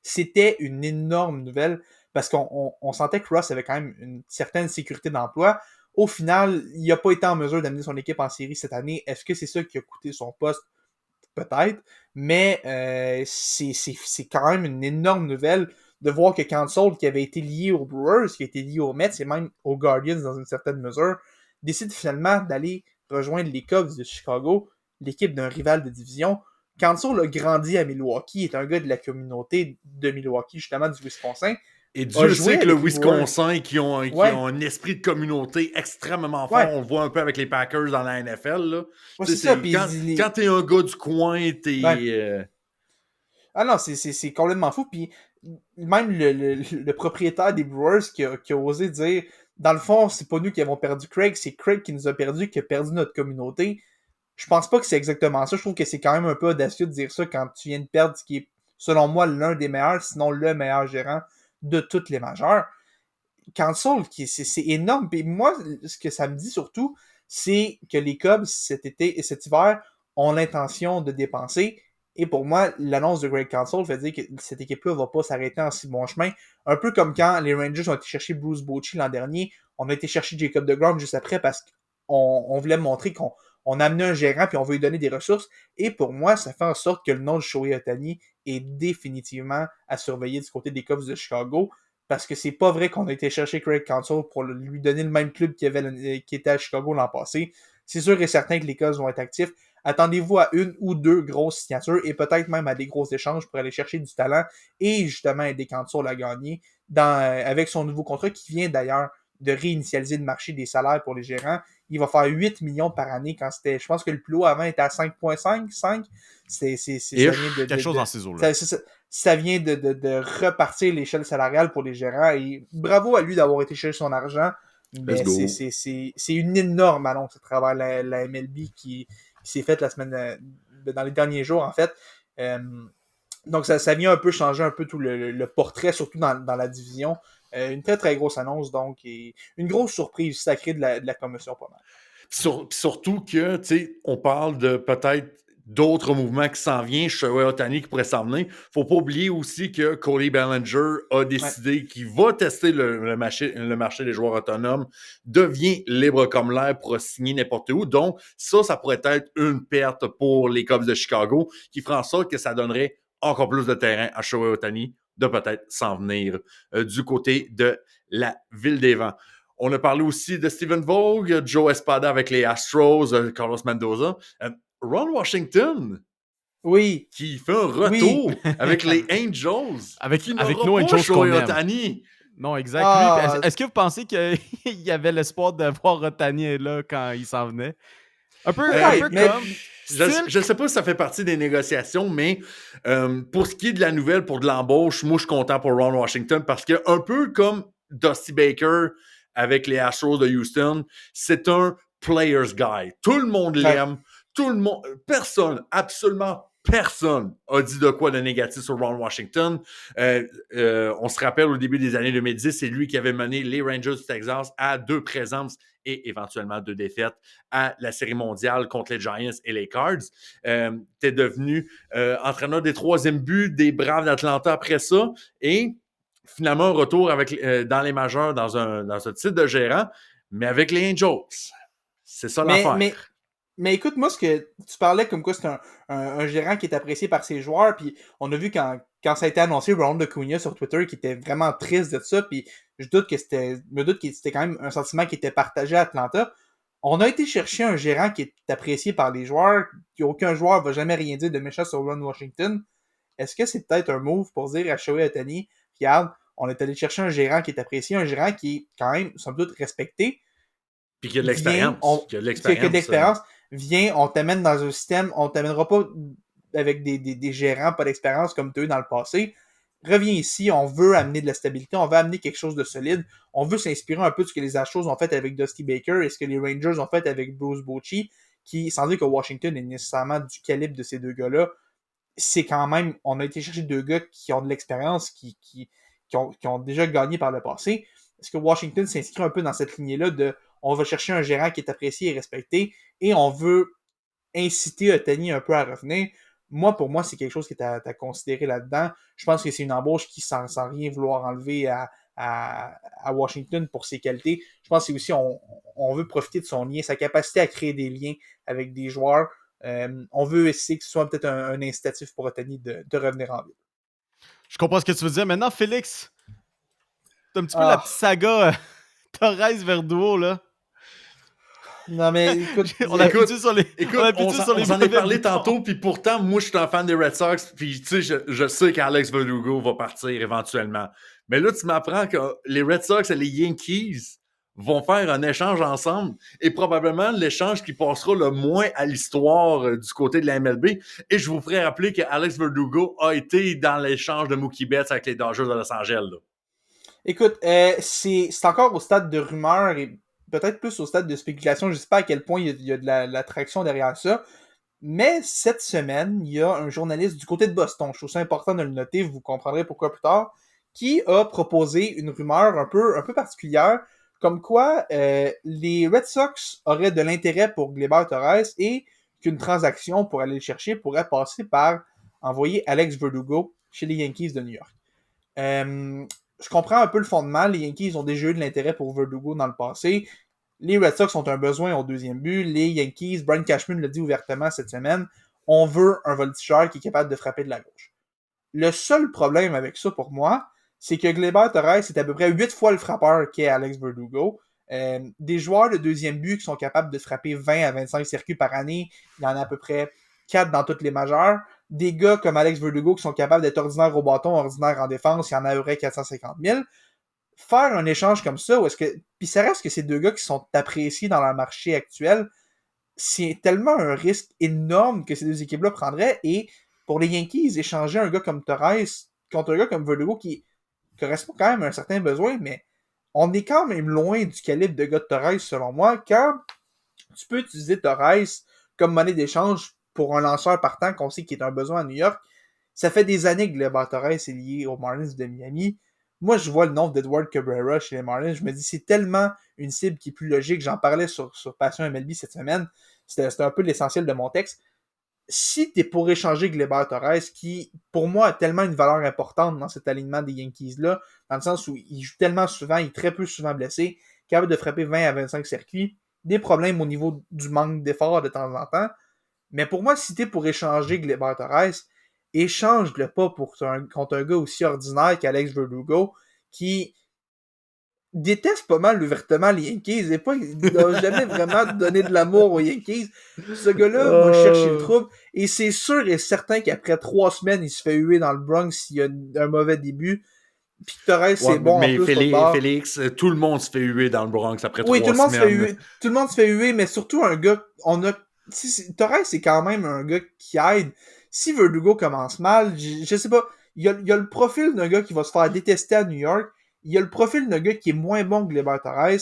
C'était une énorme nouvelle parce qu'on sentait que Ross avait quand même une certaine sécurité d'emploi. Au final, il n'a pas été en mesure d'amener son équipe en série cette année. Est-ce que c'est ça qui a coûté son poste? Peut-être, mais c'est quand même une énorme nouvelle de voir que Counsell, qui avait été lié aux Brewers, qui a été lié aux Mets et même aux Guardians dans une certaine mesure, décide finalement d'aller rejoindre les Cubs de Chicago, l'équipe d'un rival de division. Counsell a grandi à Milwaukee, est un gars de la communauté de Milwaukee, justement du Wisconsin. Et Dieu sait que le Wisconsin, qui ont un esprit de communauté extrêmement fort, on le voit un peu avec les Packers dans la NFL. Là. Ouais, c'est ça. Quand t'es un gars du coin, t'es... Ah non, c'est complètement fou. Puis même le propriétaire des Brewers qui a osé dire, dans le fond, c'est pas nous qui avons perdu Craig, c'est Craig qui nous a perdu, qui a perdu notre communauté. Je pense pas que c'est exactement ça. Je trouve que c'est quand même un peu audacieux de dire ça quand tu viens de perdre ce qui est, selon moi, l'un des meilleurs, sinon le meilleur gérant de toutes les majeures. Counsell, c'est énorme. Et moi, ce que ça me dit surtout, c'est que les Cubs, cet été et cet hiver, ont l'intention de dépenser. Et pour moi, l'annonce de Greg Counsell fait dire que cette équipe-là va pas s'arrêter en si bon chemin. Un peu comme quand les Rangers ont été chercher Bruce Bochy l'an dernier, on a été chercher Jacob deGrom juste après parce qu'on voulait montrer qu'on a amené un gérant puis on veut lui donner des ressources. Et pour moi, ça fait en sorte que le nom de Shohei Ohtani est définitivement à surveiller du côté des Cubs de Chicago. Parce que c'est pas vrai qu'on a été chercher Craig Counsell pour lui donner le même club qui était à Chicago l'an passé. C'est sûr et certain que les Cubs vont être actifs. Attendez-vous à une ou deux grosses signatures et peut-être même à des gros échanges pour aller chercher du talent et justement aider Counsell à gagner avec son nouveau contrat qui vient d'ailleurs de réinitialiser le marché des salaires pour les gérants. Il va faire 8 millions par année quand c'était, je pense que le plus haut avant était à 5,5, 5. C'est quelque chose dans ces eaux-là. Ça vient de repartir l'échelle salariale pour les gérants et bravo à lui d'avoir été chercher son argent. Mais c'est une énorme annonce à travers la MLB qui s'est faite la semaine dans les derniers jours en fait. Donc ça vient un peu changer un peu tout le portrait, surtout dans la division. Une très très grosse annonce donc et une grosse surprise sacrée de la commotion pas mal. Surtout que, tu sais, on parle de peut-être d'autres mouvements qui s'en viennent, Shohei Ohtani qui pourrait s'en venir. Faut pas oublier aussi que Cody Bellinger a décidé qu'il va tester le marché des joueurs autonomes, devient libre comme l'air pour signer n'importe où. Donc, ça pourrait être une perte pour les Cubs de Chicago qui ferait en sorte que ça donnerait encore plus de terrain à Shohei Ohtani de peut-être s'en venir du côté de la Ville des Vents. On a parlé aussi de Stephen Vogt, Joe Espada avec les Astros, Carlos Mendoza. Ron Washington, Oui. qui fait un retour avec les Angels. Avec n'aura nos pas Angels qu'on Shohei aime. Ohtani. Non, exact. Ah. Lui, est-ce que vous pensez qu'il y avait l'espoir de voir Ohtani là quand il s'en venait? Un peu mais- comme... Je ne sais pas si ça fait partie des négociations, mais pour ce qui est de la nouvelle, pour de l'embauche, moi, je suis content pour Ron Washington parce que, un peu comme Dusty Baker avec les Astros de Houston, c'est un player's guy. Tout le monde l'aime. Tout le monde, absolument personne a dit de quoi de négatif sur Ron Washington. On se rappelle au début des années 2010, c'est lui qui avait mené les Rangers du Texas à 2 présences et éventuellement 2 défaites à la Série mondiale contre les Giants et les Cards. T'es devenu entraîneur des 3e buts des Braves d'Atlanta après ça et finalement un retour avec, dans les majeurs dans un titre de gérant, mais avec les Angels. C'est ça l'affaire. Mais écoute, moi, ce que tu parlais comme quoi c'est un gérant qui est apprécié par ses joueurs, puis on a vu quand ça a été annoncé, Ronald Acuna sur Twitter, qui était vraiment triste de ça, puis je me doute que c'était quand même un sentiment qui était partagé à Atlanta. On a été chercher un gérant qui est apprécié par les joueurs, aucun joueur va jamais rien dire de méchant sur Ron Washington. Est-ce que c'est peut-être un move pour dire à Shohei Ohtani, regarde, on est allé chercher un gérant qui est apprécié, un gérant qui est quand même, sans doute, respecté. Puis qu'il y a de l'expérience. Qu'il y a de l'expérience. Viens, on t'amène dans un système, on t'amènera pas avec des gérants pas d'expérience comme tu as eu dans le passé. Reviens ici, on veut amener de la stabilité, on veut amener quelque chose de solide, on veut s'inspirer un peu de ce que les Astros ont fait avec Dusty Baker et ce que les Rangers ont fait avec Bruce Bochy, qui, sans dire que Washington est nécessairement du calibre de ces deux gars-là, c'est quand même, on a été chercher 2 gars qui ont de l'expérience, qui ont déjà gagné par le passé. Est-ce que Washington s'inscrit un peu dans cette lignée-là de on va chercher un gérant qui est apprécié et respecté et on veut inciter Ohtani un peu à revenir? Moi, pour moi, c'est quelque chose qui est à considérer là-dedans. Je pense que c'est une embauche qui, sans rien vouloir enlever à Washington pour ses qualités, je pense que c'est aussi on veut profiter de son lien, sa capacité à créer des liens avec des joueurs. On veut essayer que ce soit peut-être un incitatif pour Ohtani de revenir en ville. Je comprends ce que tu veux dire. Maintenant, Félix, t'as un petit peu la petite saga Torres Verdugo, là. Non, mais écoute, on a pitché sur les. On s'en est parlé tantôt, puis pourtant, moi, je suis un fan des Red Sox, puis tu sais, je sais qu'Alex Verdugo va partir éventuellement. Mais là, tu m'apprends que les Red Sox et les Yankees vont faire un échange ensemble, et probablement l'échange qui passera le moins à l'histoire du côté de la MLB. Et je vous ferai rappeler que Alex Verdugo a été dans l'échange de Mookie Betts avec les Dodgers de Los Angeles. Là. Écoute, c'est encore au stade de rumeur et peut-être plus au stade de spéculation. Je ne sais pas à quel point il y a de la traction derrière ça. Mais cette semaine, il y a un journaliste du côté de Boston, je trouve ça important de le noter, vous comprendrez pourquoi plus tard, qui a proposé une rumeur un peu particulière, comme quoi les Red Sox auraient de l'intérêt pour Gleyber Torres et qu'une transaction pour aller le chercher pourrait passer par envoyer Alex Verdugo chez les Yankees de New York. Je comprends un peu le fondement. Les Yankees ont déjà eu de l'intérêt pour Verdugo dans le passé. Les Red Sox ont un besoin au 2e but. Les Yankees, Brian Cashman l'a dit ouvertement cette semaine, on veut un voltigeur qui est capable de frapper de la gauche. Le seul problème avec ça pour moi, c'est que Gleyber Torres, c'est à peu près 8 fois le frappeur qu'est Alex Verdugo. Des joueurs de 2e but qui sont capables de frapper 20 à 25 circuits par année, il y en a à peu près 4 dans toutes les majeures. Des gars comme Alex Verdugo qui sont capables d'être ordinaires au bâton, ordinaires en défense, il y en a à peu près 450 000. Faire un échange comme ça, puis ça reste que ces 2 gars qui sont appréciés dans leur marché actuel, c'est tellement un risque énorme que ces 2 équipes-là prendraient. Et pour les Yankees, échanger un gars comme Torres contre un gars comme Verdugo qui correspond quand même à un certain besoin, mais on est quand même loin du calibre de gars de Torres, selon moi, quand tu peux utiliser Torres comme monnaie d'échange pour un lanceur partant qu'on sait qu'il est un besoin à New York. Ça fait des années que Gleyber Torres est lié aux Marlins de Miami. Moi, je vois le nom d'Edward Cabrera chez les Marlins. Je me dis, c'est tellement une cible qui est plus logique. J'en parlais sur Passion MLB cette semaine. C'était un peu l'essentiel de mon texte. Si t'es pour échanger Gleyber Torres, qui, pour moi, a tellement une valeur importante dans cet alignement des Yankees-là, dans le sens où il joue tellement souvent, il est très peu souvent blessé, capable de frapper 20 à 25 circuits, des problèmes au niveau du manque d'effort de temps en temps. Mais pour moi, si t'es pour échanger Gleyber Torres, échange-le pas contre un gars aussi ordinaire qu'Alex Verdugo, qui déteste pas mal ouvertement les Yankees. Il n'a jamais vraiment donné de l'amour aux Yankees. Ce gars-là va chercher le trouble. Et c'est sûr et certain qu'après 3 semaines, il se fait huer dans le Bronx s'il y a un mauvais début. Puis Torres, c'est bon en mais plus. Félix, tout le monde se fait huer dans le Bronx après 3 tout le monde semaines. tout le monde se fait huer, mais surtout un gars. Torres, c'est quand même un gars qui aide. Si Verdugo commence mal, je sais pas. Il y a le profil d'un gars qui va se faire détester à New York. Il y a le profil d'un gars qui est moins bon que Gleyber Torres.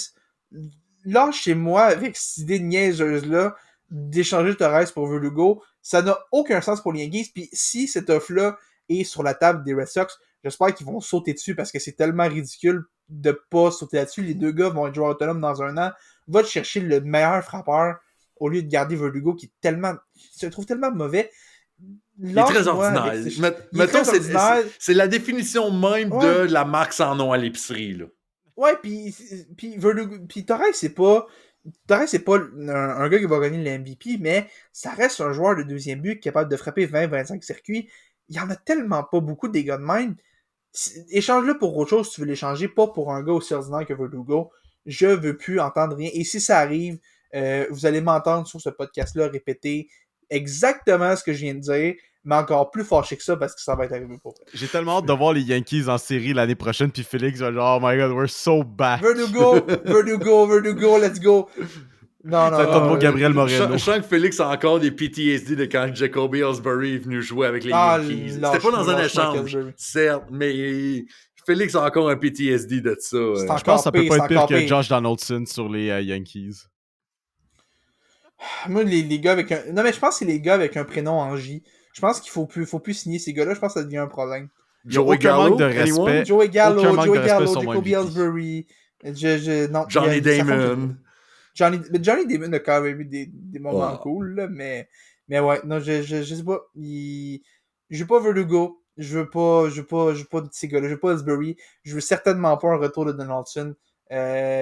Là, chez moi, avec cette idée niaiseuse-là, d'échanger Torres pour Verdugo, ça n'a aucun sens pour les Yankees. Puis si cette offre-là est sur la table des Red Sox, j'espère qu'ils vont sauter dessus parce que c'est tellement ridicule de pas sauter là-dessus. Les deux gars vont être joueurs autonomes dans un an. Va te chercher le meilleur frappeur au lieu de garder Verdugo qui est tellement... Je le trouve tellement mauvais. Il est très ordinaire. Mettons, c'est la définition même de la marque sans nom à l'épicerie, là. Ouais, puis Verdugo, puis Torres, c'est pas un gars qui va gagner le MVP, mais ça reste un joueur de deuxième but capable de frapper 20-25 circuits. Il y en a tellement pas beaucoup des gars de même. Échange-le pour autre chose si tu veux l'échanger, pas pour un gars aussi ordinaire que Verdugo. Je veux plus entendre rien. Et si ça arrive, vous allez m'entendre sur ce podcast-là répéter exactement ce que je viens de dire, mais encore plus fâché que ça parce que ça va être arrivé pour vrai. J'ai tellement hâte de voir les Yankees en série l'année prochaine, puis Félix va dire oh my god, we're so back. Verdugo, let's go. Non. Gabriel Moreno. Je sens que Félix a encore des PTSD de quand Jacoby Ellsbury est venu jouer avec les Yankees. C'était pas dans un échange, certes, mais Félix a encore un PTSD de ça. Je pense que ça peut pas être pire que Josh Donaldson sur les Yankees. Moi, les gars avec un... Non, mais je pense que c'est les gars avec un prénom en J. Je pense qu'il faut plus signer ces gars-là. Je pense que ça devient un problème. Joey Gallo, de respect. Joey Gallo, Jacoby Ellsbury. Non, Johnny Damon. Johnny Damon a quand même eu des moments cool, là, mais ouais, non, je sais pas. Je veux pas Verdugo. Je veux pas de ces gars-là. Je veux pas Ellsbury. Je veux certainement pas un retour de Donaldson.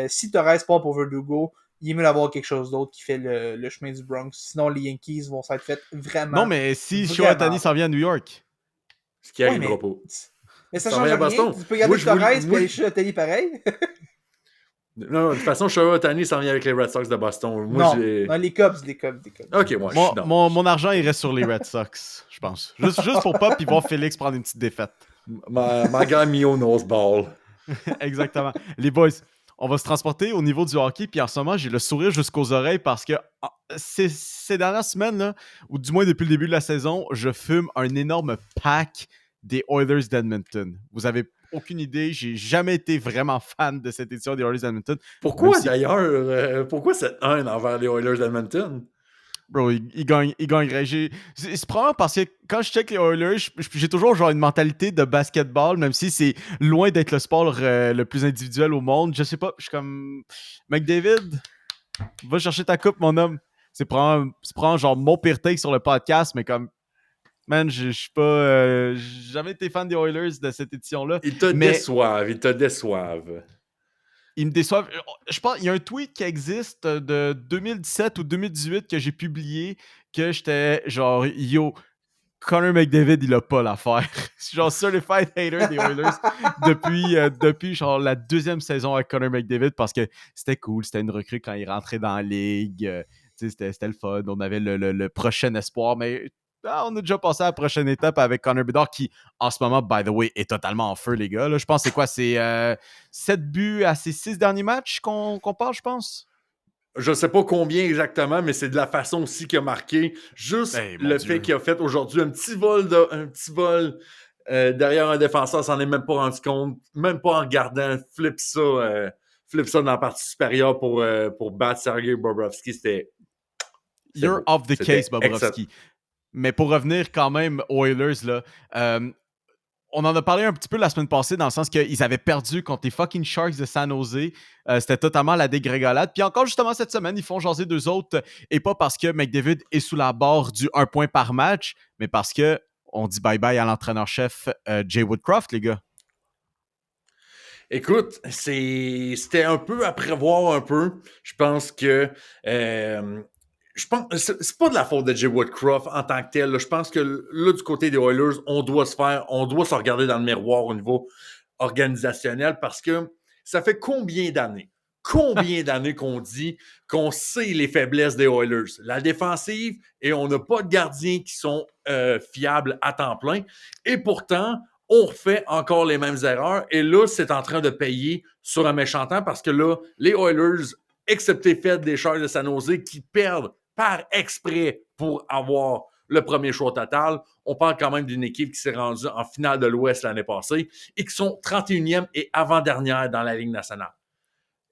Si Torres part pour Verdugo, il est mieux d'avoir quelque chose d'autre qui fait le chemin du Bronx. Sinon, les Yankees vont s'être fait vraiment... Non, mais si Shohei Ohtani s'en vient à New York... Ce qui arrivera pas. Mais ça change rien. Tu peux garder Torres et aller chez Ohtani pareil. Non, de toute façon, Shohei Ohtani s'en vient avec les Red Sox de Boston. Non, les Cubs. Ok, moi, mon argent, il reste sur les Red Sox, je pense. Juste pour pas, puis voir Félix prendre une petite défaite. Ma guy Mio knows ball. Exactement. Les boys, on va se transporter au niveau du hockey, puis en ce moment, j'ai le sourire jusqu'aux oreilles parce que ces dernières semaines, là, ou du moins depuis le début de la saison, je fume un énorme pack des Oilers d'Edmonton. Vous avez aucune idée, j'ai jamais été vraiment fan de cette édition des Oilers d'Edmonton. Pourquoi d'ailleurs? Pourquoi cette haine envers les Oilers d'Edmonton? Bro, ils gagneraient. C'est probablement parce que quand je check les Oilers, j'ai toujours genre une mentalité de basketball, même si c'est loin d'être le sport le plus individuel au monde. Je sais pas, je suis comme... McDavid, va chercher ta coupe, mon homme. C'est probablement genre mon pire take sur le podcast, mais comme... Man, je suis pas... j'ai jamais été fan des Oilers de cette édition-là. Ils te déçoivent. Ils me déçoivent. Je pense qu'il y a un tweet qui existe de 2017 ou 2018 que j'ai publié que j'étais genre yo, Connor McDavid, il a pas l'affaire. Genre certified hater des Oilers depuis genre la deuxième saison avec Connor McDavid parce que c'était cool, c'était une recrue quand il rentrait dans la ligue. C'était le fun. On avait le prochain espoir, mais on a déjà passé à la prochaine étape avec Connor Bedard qui, en ce moment, by the way, est totalement en feu, les gars. Là, je pense que c'est quoi? C'est 7 buts à ses 6 derniers matchs qu'on parle, je pense? Je sais pas combien exactement, mais c'est de la façon aussi qu'il a marqué. Juste le fait qu'il a fait aujourd'hui un petit vol derrière un défenseur, s'en est même pas rendu compte, même pas en regardant, flip ça dans la partie supérieure pour battre Sergei Bobrovsky. You're off the case, Bobrovsky. Mais pour revenir quand même aux Oilers, là, on en a parlé un petit peu la semaine passée dans le sens qu'ils avaient perdu contre les fucking Sharks de San Jose. C'était totalement la dégringolade. Puis encore justement cette semaine, ils font jaser d'eux autres. Et pas parce que McDavid est sous la barre du 1 point par match, mais parce que on dit bye-bye à l'entraîneur-chef Jay Woodcroft, les gars. Écoute, c'était un peu à prévoir un peu. Je pense que je pense c'est pas de la faute de Jay Woodcroft en tant que tel. Là. Je pense que là, du côté des Oilers, on doit se regarder dans le miroir au niveau organisationnel parce que ça fait combien d'années? Combien d'années qu'on dit qu'on sait les faiblesses des Oilers? La défensive, et on n'a pas de gardiens qui sont fiables à temps plein. Et pourtant, on refait encore les mêmes erreurs. Et là, c'est en train de payer sur un méchant temps parce que là, les Oilers, excepté fait des Sharks de San Jose, qui perdent par exprès pour avoir le premier choix total. On parle quand même d'une équipe qui s'est rendue en finale de l'Ouest l'année passée et qui sont 31e et avant-dernière dans la Ligue nationale.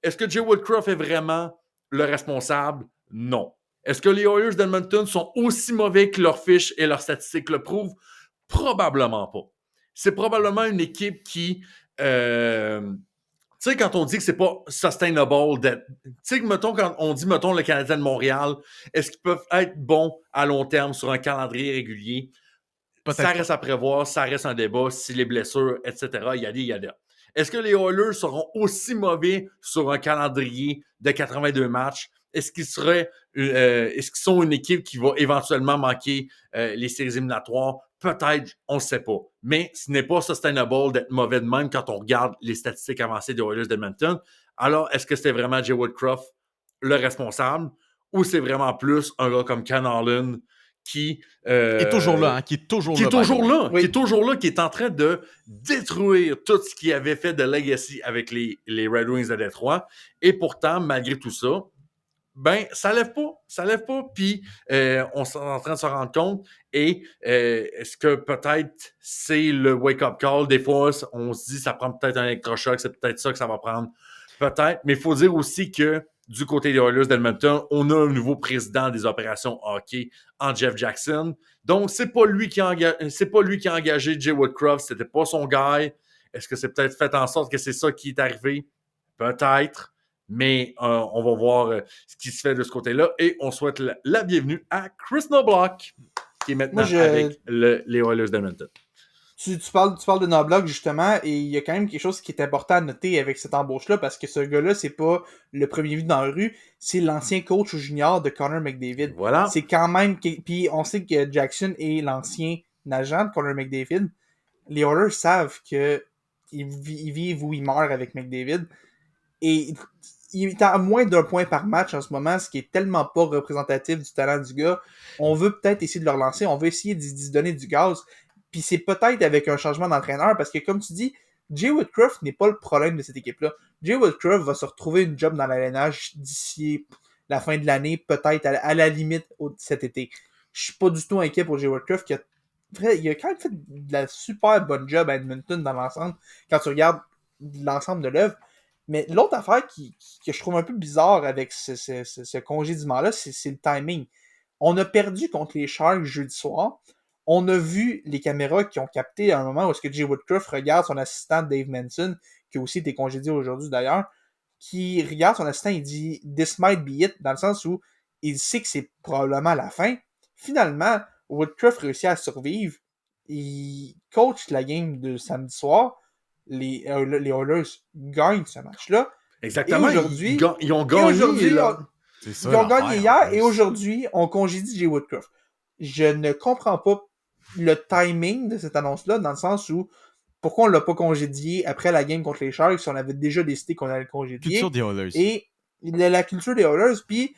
Est-ce que Jay Woodcroft est vraiment le responsable? Non. Est-ce que les Oilers d'Edmonton sont aussi mauvais que leurs fiches et leurs statistiques le prouvent? Probablement pas. C'est probablement une équipe qui... tu sais, quand on dit que c'est pas sustainable, tu sais, mettons, quand on dit, mettons, le Canadien de Montréal, est-ce qu'ils peuvent être bons à long terme sur un calendrier régulier? Peut-être Ça reste à prévoir, ça reste un débat, si les blessures, etc., il y a des. Est-ce que les Oilers seront aussi mauvais sur un calendrier de 82 matchs? Est-ce qu'ils sont une équipe qui va éventuellement manquer les séries éliminatoires? Peut-être, on ne sait pas. Mais ce n'est pas sustainable d'être mauvais de même quand on regarde les statistiques avancées des Oilers d'Edmonton. Alors, est-ce que c'était vraiment Jay Woodcroft le responsable ou c'est vraiment plus un gars comme Ken Holland qui est toujours là, hein, qui est toujours là. Qui est toujours là, qui est en train de détruire tout ce qu'il avait fait de legacy avec les Red Wings de Détroit. Et pourtant, malgré tout ça, ben, ça lève pas. Puis, on est en train de se rendre compte. Et est-ce que peut-être c'est le wake-up call? Des fois, on se dit ça prend peut-être un électrochoc, c'est peut-être ça que ça va prendre. Peut-être. Mais il faut dire aussi que du côté des Oilers d'Edmonton, on a un nouveau président des opérations hockey en Jeff Jackson. Donc, c'est pas lui qui a engagé Jay Woodcroft, c'était pas son gars. Est-ce que c'est peut-être fait en sorte que c'est ça qui est arrivé? Peut-être. Mais on va voir ce qui se fait de ce côté-là. Et on souhaite la bienvenue à Chris Knobloch, qui est maintenant avec les Oilers d'Edmonton. Tu parles de Knobloch, justement, et il y a quand même quelque chose qui est important à noter avec cette embauche-là, parce que ce gars-là, c'est pas le premier vu dans la rue, c'est l'ancien coach junior de Connor McDavid. Voilà. C'est quand même... Puis on sait que Jackson est l'ancien agent de Connor McDavid. Les Oilers savent que ils vivent ou ils meurent avec McDavid. Et il est à moins d'un point par match en ce moment, ce qui est tellement pas représentatif du talent du gars. On veut peut-être essayer de le relancer, on veut essayer d'y donner du gaz. Puis c'est peut-être avec un changement d'entraîneur, parce que comme tu dis, Jay Woodcroft n'est pas le problème de cette équipe-là. Jay Woodcroft va se retrouver une job dans l'arénage d'ici la fin de l'année, peut-être à la limite cet été. Je suis pas du tout inquiet pour Jay Woodcroft, il a quand même fait de la super bonne job à Edmonton dans l'ensemble, quand tu regardes l'ensemble de l'œuvre. Mais l'autre affaire que je trouve un peu bizarre avec ce congédiement-là, c'est le timing. On a perdu contre les Sharks jeudi soir. On a vu les caméras qui ont capté à un moment où est-ce que Jay Woodcroft regarde son assistant Dave Manson, qui a aussi été congédié aujourd'hui d'ailleurs, qui regarde son assistant et dit « This might be it », dans le sens où il sait que c'est probablement la fin. Finalement, Woodcroft réussit à survivre. Il coach la game de samedi soir. Les Oilers gagnent ce match-là. Exactement. Et aujourd'hui, ils ont gagné. Ils ont gagné hier et aujourd'hui, on congédie Jay Woodcroft. Je ne comprends pas le timing de cette annonce-là, dans le sens où pourquoi on l'a pas congédié après la game contre les Sharks si on avait déjà décidé qu'on allait le congédier. Culture des Oilers. Et la culture des Oilers, puis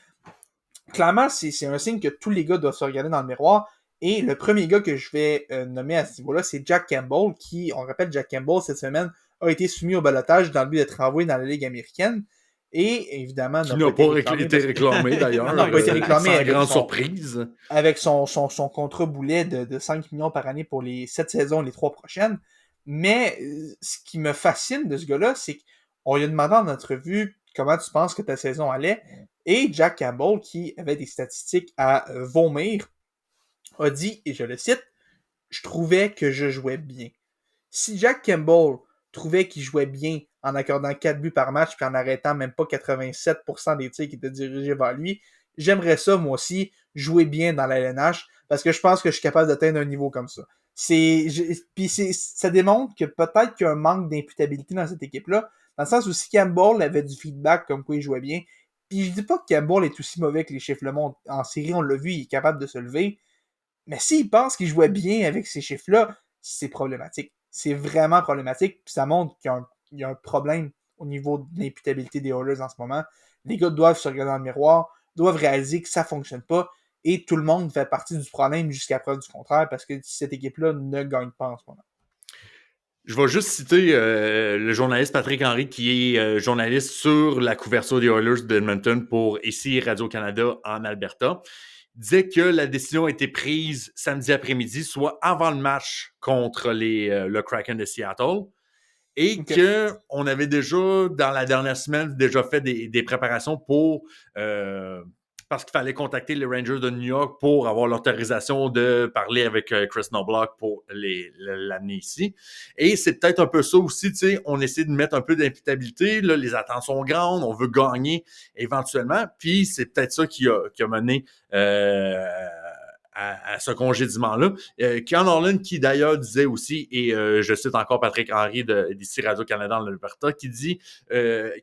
clairement, c'est un signe que tous les gars doivent se regarder dans le miroir. Et le premier gars que je vais nommer à ce niveau-là, c'est Jack Campbell, qui, on rappelle, Jack Campbell, cette semaine, a été soumis au balotage dans le but d'être envoyé dans la Ligue américaine. Et évidemment, qui n'a pas été réclamé d'ailleurs. n'a pas été réclamé sans grande surprise. Avec son contrat boulet de 5 millions par année pour les 7 saisons, les 3 prochaines. Mais ce qui me fascine de ce gars-là, c'est qu'on lui a demandé en entrevue comment tu penses que ta saison allait. Et Jack Campbell, qui avait des statistiques à vomir, a dit, et je le cite, « Je trouvais que je jouais bien. » Si Jack Campbell trouvait qu'il jouait bien en accordant 4 buts par match puis en arrêtant même pas 87% des tirs qui étaient dirigés vers lui, j'aimerais ça, moi aussi, jouer bien dans la LNH parce que je pense que je suis capable d'atteindre un niveau comme ça. Ça démontre que peut-être qu'il y a un manque d'imputabilité dans cette équipe-là, dans le sens où si Campbell avait du feedback comme quoi il jouait bien, Puis je dis pas que Campbell est aussi mauvais que les chiffres le montrent. En série, on l'a vu, il est capable de se lever. Mais s'il pense qu'il jouait bien avec ces chiffres-là, c'est problématique. C'est vraiment problématique. Puis ça montre qu'il y a un problème au niveau de l'imputabilité des Oilers en ce moment. Les gars doivent se regarder dans le miroir, doivent réaliser que ça fonctionne pas. Et tout le monde fait partie du problème jusqu'à preuve du contraire parce que cette équipe-là ne gagne pas en ce moment. Je vais juste citer le journaliste Patrick Henry, qui est journaliste sur la couverture des Oilers d'Edmonton pour ici Radio-Canada en Alberta. Il disait que la décision a été prise samedi après-midi, soit avant le match contre le Kraken de Seattle, et qu'on avait déjà, dans la dernière semaine, déjà fait des préparations pour... parce qu'il fallait contacter les Rangers de New York pour avoir l'autorisation de parler avec Chris Knoblauch pour l'amener ici. Et c'est peut-être un peu ça aussi, tu sais, on essaie de mettre un peu d'imputabilité, là, les attentes sont grandes, on veut gagner éventuellement, puis c'est peut-être ça qui a mené à ce congédiement-là. Ken Orland, qui d'ailleurs disait aussi, et je cite encore Patrick Henry d'ici Radio-Canada en Alberta, qui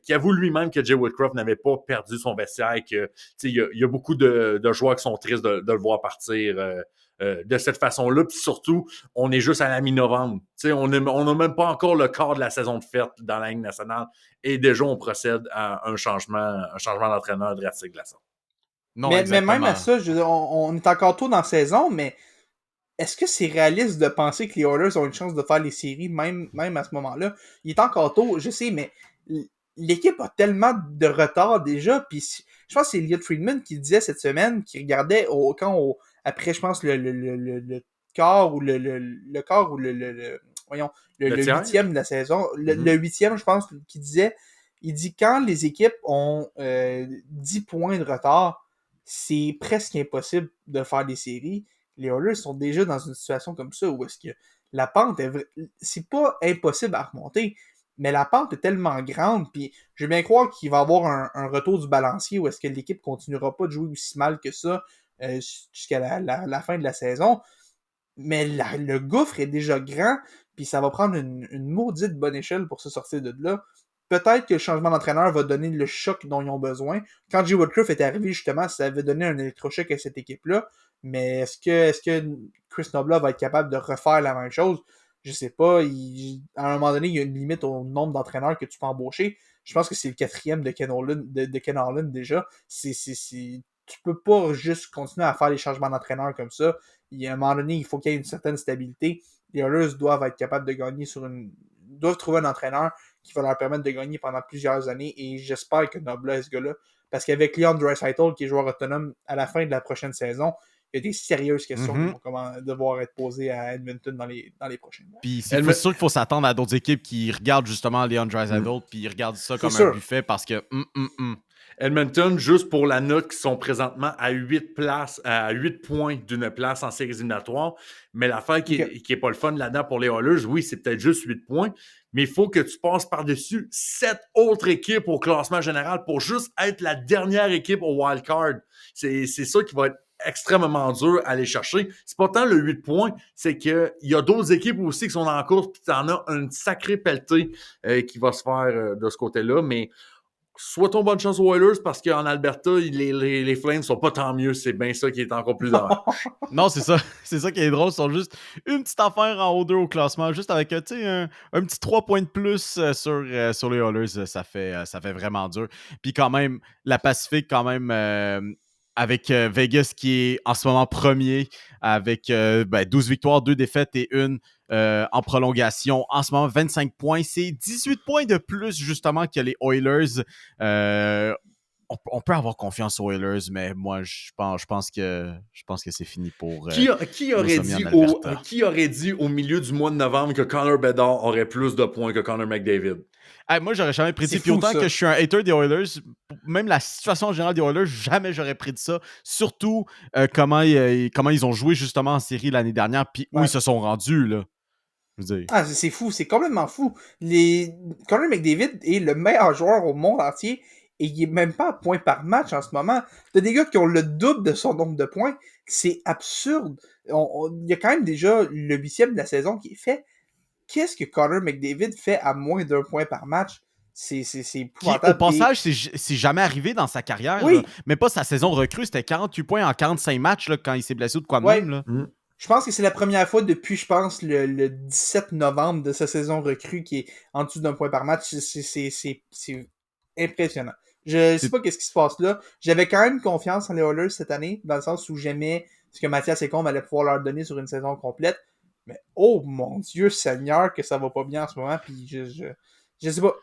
avoue lui-même que Jay Woodcroft n'avait pas perdu son vestiaire et que il y a beaucoup de joueurs qui sont tristes de le voir partir de cette façon-là. Puis surtout, on est juste à la mi-novembre. On n'a même pas encore le quart de la saison de fête dans la Ligue nationale et déjà on procède à un changement d'entraîneur drastique de la sorte. Non, mais même à ça, on est encore tôt dans la saison, mais est-ce que c'est réaliste de penser que les Oilers ont une chance de faire les séries, même à ce moment-là? Il est encore tôt, je sais, mais l'équipe a tellement de retard déjà, puis je pense que c'est Elliot Friedman qui disait cette semaine, qui regardait après, je pense, le quart ou le quart ou le huitième de la saison, le huitième, je pense, qui disait, il dit quand les équipes ont 10 points de retard, c'est presque impossible de faire des séries. Les Oilers sont déjà dans une situation comme ça où est-ce que la pente c'est pas impossible à remonter, mais la pente est tellement grande, puis je veux bien croire qu'il va y avoir un retour du balancier où est-ce que l'équipe continuera pas de jouer aussi mal que ça jusqu'à la fin de la saison. Mais le gouffre est déjà grand, puis ça va prendre une maudite bonne échelle pour se sortir de là. Peut-être que le changement d'entraîneur va donner le choc dont ils ont besoin. Quand Jay Woodcroft est arrivé, justement, ça avait donné un électrochoc à cette équipe-là. Mais est-ce que Chris Knoblauch va être capable de refaire la même chose? Je sais pas. À un moment donné, il y a une limite au nombre d'entraîneurs que tu peux embaucher. Je pense que c'est le 4e de Ken Orland déjà. Tu peux pas juste continuer à faire les changements d'entraîneur comme ça. À un moment donné, il faut qu'il y ait une certaine stabilité. Les Oilers doivent être capables de gagner doivent trouver un entraîneur qui va leur permettre de gagner pendant plusieurs années, et j'espère que Knoblauch est ce gars-là, parce qu'avec Leon Draisaitl, qui est joueur autonome à la fin de la prochaine saison, il y a des sérieuses questions qui vont devoir être posées à Edmonton dans les prochains mois. Puis c'est sûr qu'il faut s'attendre à d'autres équipes qui regardent justement Leon Draisaitl, puis ils regardent ça comme un buffet parce que Edmonton, juste pour la note, qui sont présentement à 8 points d'une place en séries éliminatoires. Mais l'affaire qui est pas le fun là-dedans pour les Oilers, oui, c'est peut-être juste 8 points, mais il faut que tu passes par-dessus 7 autres équipes au classement général pour juste être la dernière équipe au wild card. C'est ça qui va être extrêmement dur à aller chercher. C'est pas tant le 8 points, c'est qu'il y a d'autres équipes aussi qui sont en course, puis tu en as une sacrée pelletée qui va se faire de ce côté-là, mais souhaitons bonne chance aux Oilers parce qu'en Alberta, les Flames sont pas tant mieux. C'est bien ça qui est encore plus dommage. Non, c'est ça. C'est ça qui est drôle. Ils sont juste une petite affaire en haut 2 au classement. Juste avec un petit 3 points de plus sur les Oilers. Ça fait vraiment dur. Puis quand même, la Pacifique, quand même, avec Vegas qui est en ce moment premier, avec 12 victoires, 2 défaites et 1 en prolongation. En ce moment, 25 points. C'est 18 points de plus, justement, que les Oilers. On peut avoir confiance aux Oilers, mais moi, je pense que c'est fini pour... Qui aurait dit au milieu du mois de novembre que Connor Bedard aurait plus de points que Connor McDavid? Moi, j'aurais jamais prédit. Puis autant que je suis un hater des Oilers, même la situation générale des Oilers, jamais j'aurais prédit ça. Surtout comment ils ont joué justement en série l'année dernière, puis où ils se sont rendus, là. Je veux dire. Ah, c'est fou, c'est complètement fou. Connor McDavid est le meilleur joueur au monde entier, et il est même pas à points par match en ce moment. T'as des gars qui ont le double de son nombre de points. C'est absurde. Il y a quand même déjà le 8e de la saison qui est fait. Qu'est-ce que Connor McDavid fait à moins d'1 point par match? C'est Qui, épouvantable. au passage, c'est jamais arrivé dans sa carrière. Oui. Là. Mais pas sa saison recrue, c'était 48 points en 45 matchs là, quand il s'est blessé ou de quoi de Ouais. même. Là. Je pense que c'est la première fois depuis, je pense, le 17 novembre de sa saison recrue qui est en dessous d'un point par match. C'est impressionnant. Je sais pas qu'est-ce qui se passe là. J'avais quand même confiance en les Oilers cette année, dans le sens où j'aimais ce que Mathias Ekholm allait pouvoir leur donner sur une saison complète. Mais oh mon Dieu Seigneur que ça va pas bien en ce moment. Puis je sais pas.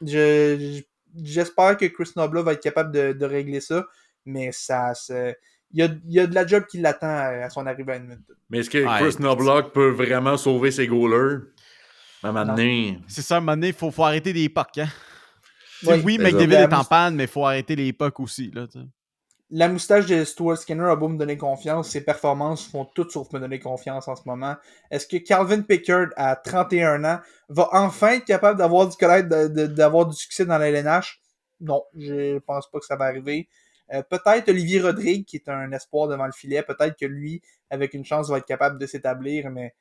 J'espère que Chris Nobla va être capable de régler ça. Mais il y a de la job qui l'attend à son arrivée à Edmonton. Mais est-ce que Chris Knobloch peut vraiment sauver ses goalers? À un moment donné. C'est ça, à un moment donné, il faut arrêter les pucks. Hein? Oui, c'est McDavid ça. est en panne, mais il faut arrêter les pucks aussi. Là, la moustache de Stuart Skinner a beau me donner confiance, ses performances font tout sauf me donner confiance en ce moment. Est-ce que Calvin Pickard, à 31 ans, va enfin être capable d'avoir du collègue, d'avoir du succès dans la LNH? Non, je pense pas que ça va arriver. Peut-être Olivier Rodrigue, qui est un espoir devant le filet, peut-être que lui, avec une chance, va être capable de s'établir, mais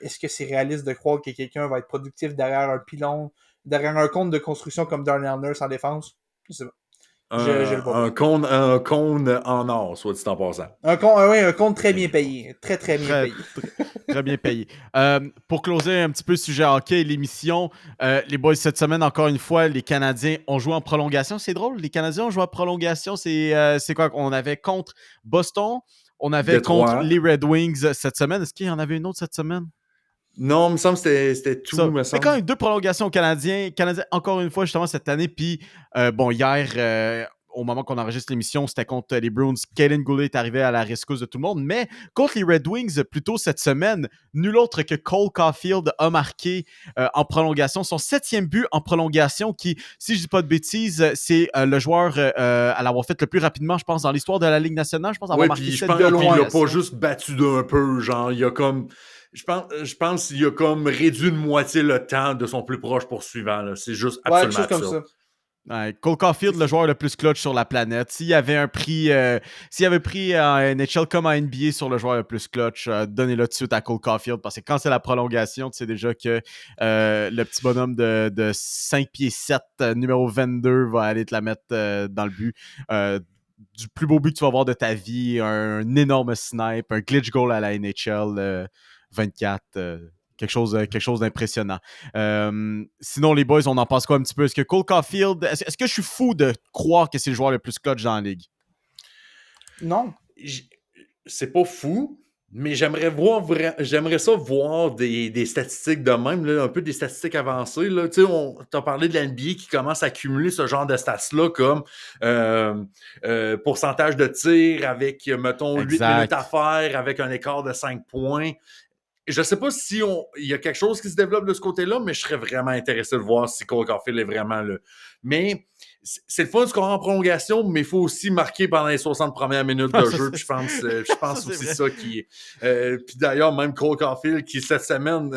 est-ce que c'est réaliste de croire que quelqu'un va être productif derrière un pylône, derrière un compte de construction comme Darnell Nurse en défense? Je sais pas. Un cône en or, soit dit en passant. Un compte très bien payé. Très, très bien payé. Très bien payé. Pour closer un petit peu le sujet hockey et l'émission, les boys, cette semaine, encore une fois, les Canadiens ont joué en prolongation. C'est drôle, les Canadiens ont joué en prolongation. C'est quoi? On avait contre Boston, on avait Détroit. contre les Red Wings cette semaine. Est-ce qu'il y en avait une autre cette semaine? Non, il me semble que c'était tout. C'est quand même 2 prolongations aux Canadiens. Canadiens, encore une fois, justement, cette année. Puis, hier, au moment qu'on enregistre l'émission, c'était contre les Bruins. Kaden Goulet est arrivé à la rescousse de tout le monde. Mais contre les Red Wings, plus tôt cette semaine, nul autre que Cole Caulfield a marqué en prolongation. Son 7e but en prolongation qui, si je dis pas de bêtises, c'est le joueur à l'avoir fait le plus rapidement, je pense, dans l'histoire de la Ligue nationale. Je pense avoir marqué 7 buts. Il l'a pas juste battu d'un peu, genre, il a comme... Je pense qu'il a comme réduit de moitié le temps de son plus proche poursuivant. Là. C'est juste absolument absurde. Comme ça. Ouais, Cole Caulfield, le joueur le plus clutch sur la planète. S'il avait pris un NHL comme un NBA sur le joueur le plus clutch, donnez-le tout de suite à Cole Caulfield parce que quand c'est la prolongation, tu sais déjà que le petit bonhomme de 5 pieds 7, numéro 22, va aller te la mettre dans le but. Du plus beau but que tu vas voir de ta vie, un énorme snipe, un glitch goal à la NHL 24, quelque chose d'impressionnant. Sinon, les boys, on en pense quoi un petit peu? Est-ce que Cole Caulfield, est-ce que je suis fou de croire que c'est le joueur le plus clutch dans la ligue? Non. C'est pas fou, mais j'aimerais ça voir des statistiques de même, là, un peu des statistiques avancées. Tu sais, t'as parlé de la NBA qui commence à accumuler ce genre de stats-là comme pourcentage de tir avec, mettons, 8 minutes à faire avec un écart de 5 points. Je sais pas si il y a quelque chose qui se développe de ce côté-là, mais je serais vraiment intéressé de voir si Cole Caulfield est vraiment là. Mais c'est le fun de scorer en prolongation, mais il faut aussi marquer pendant les 60 premières minutes de jeu. Puis je pense aussi ça qui est. Puis d'ailleurs, même Cole Caulfield qui, cette semaine,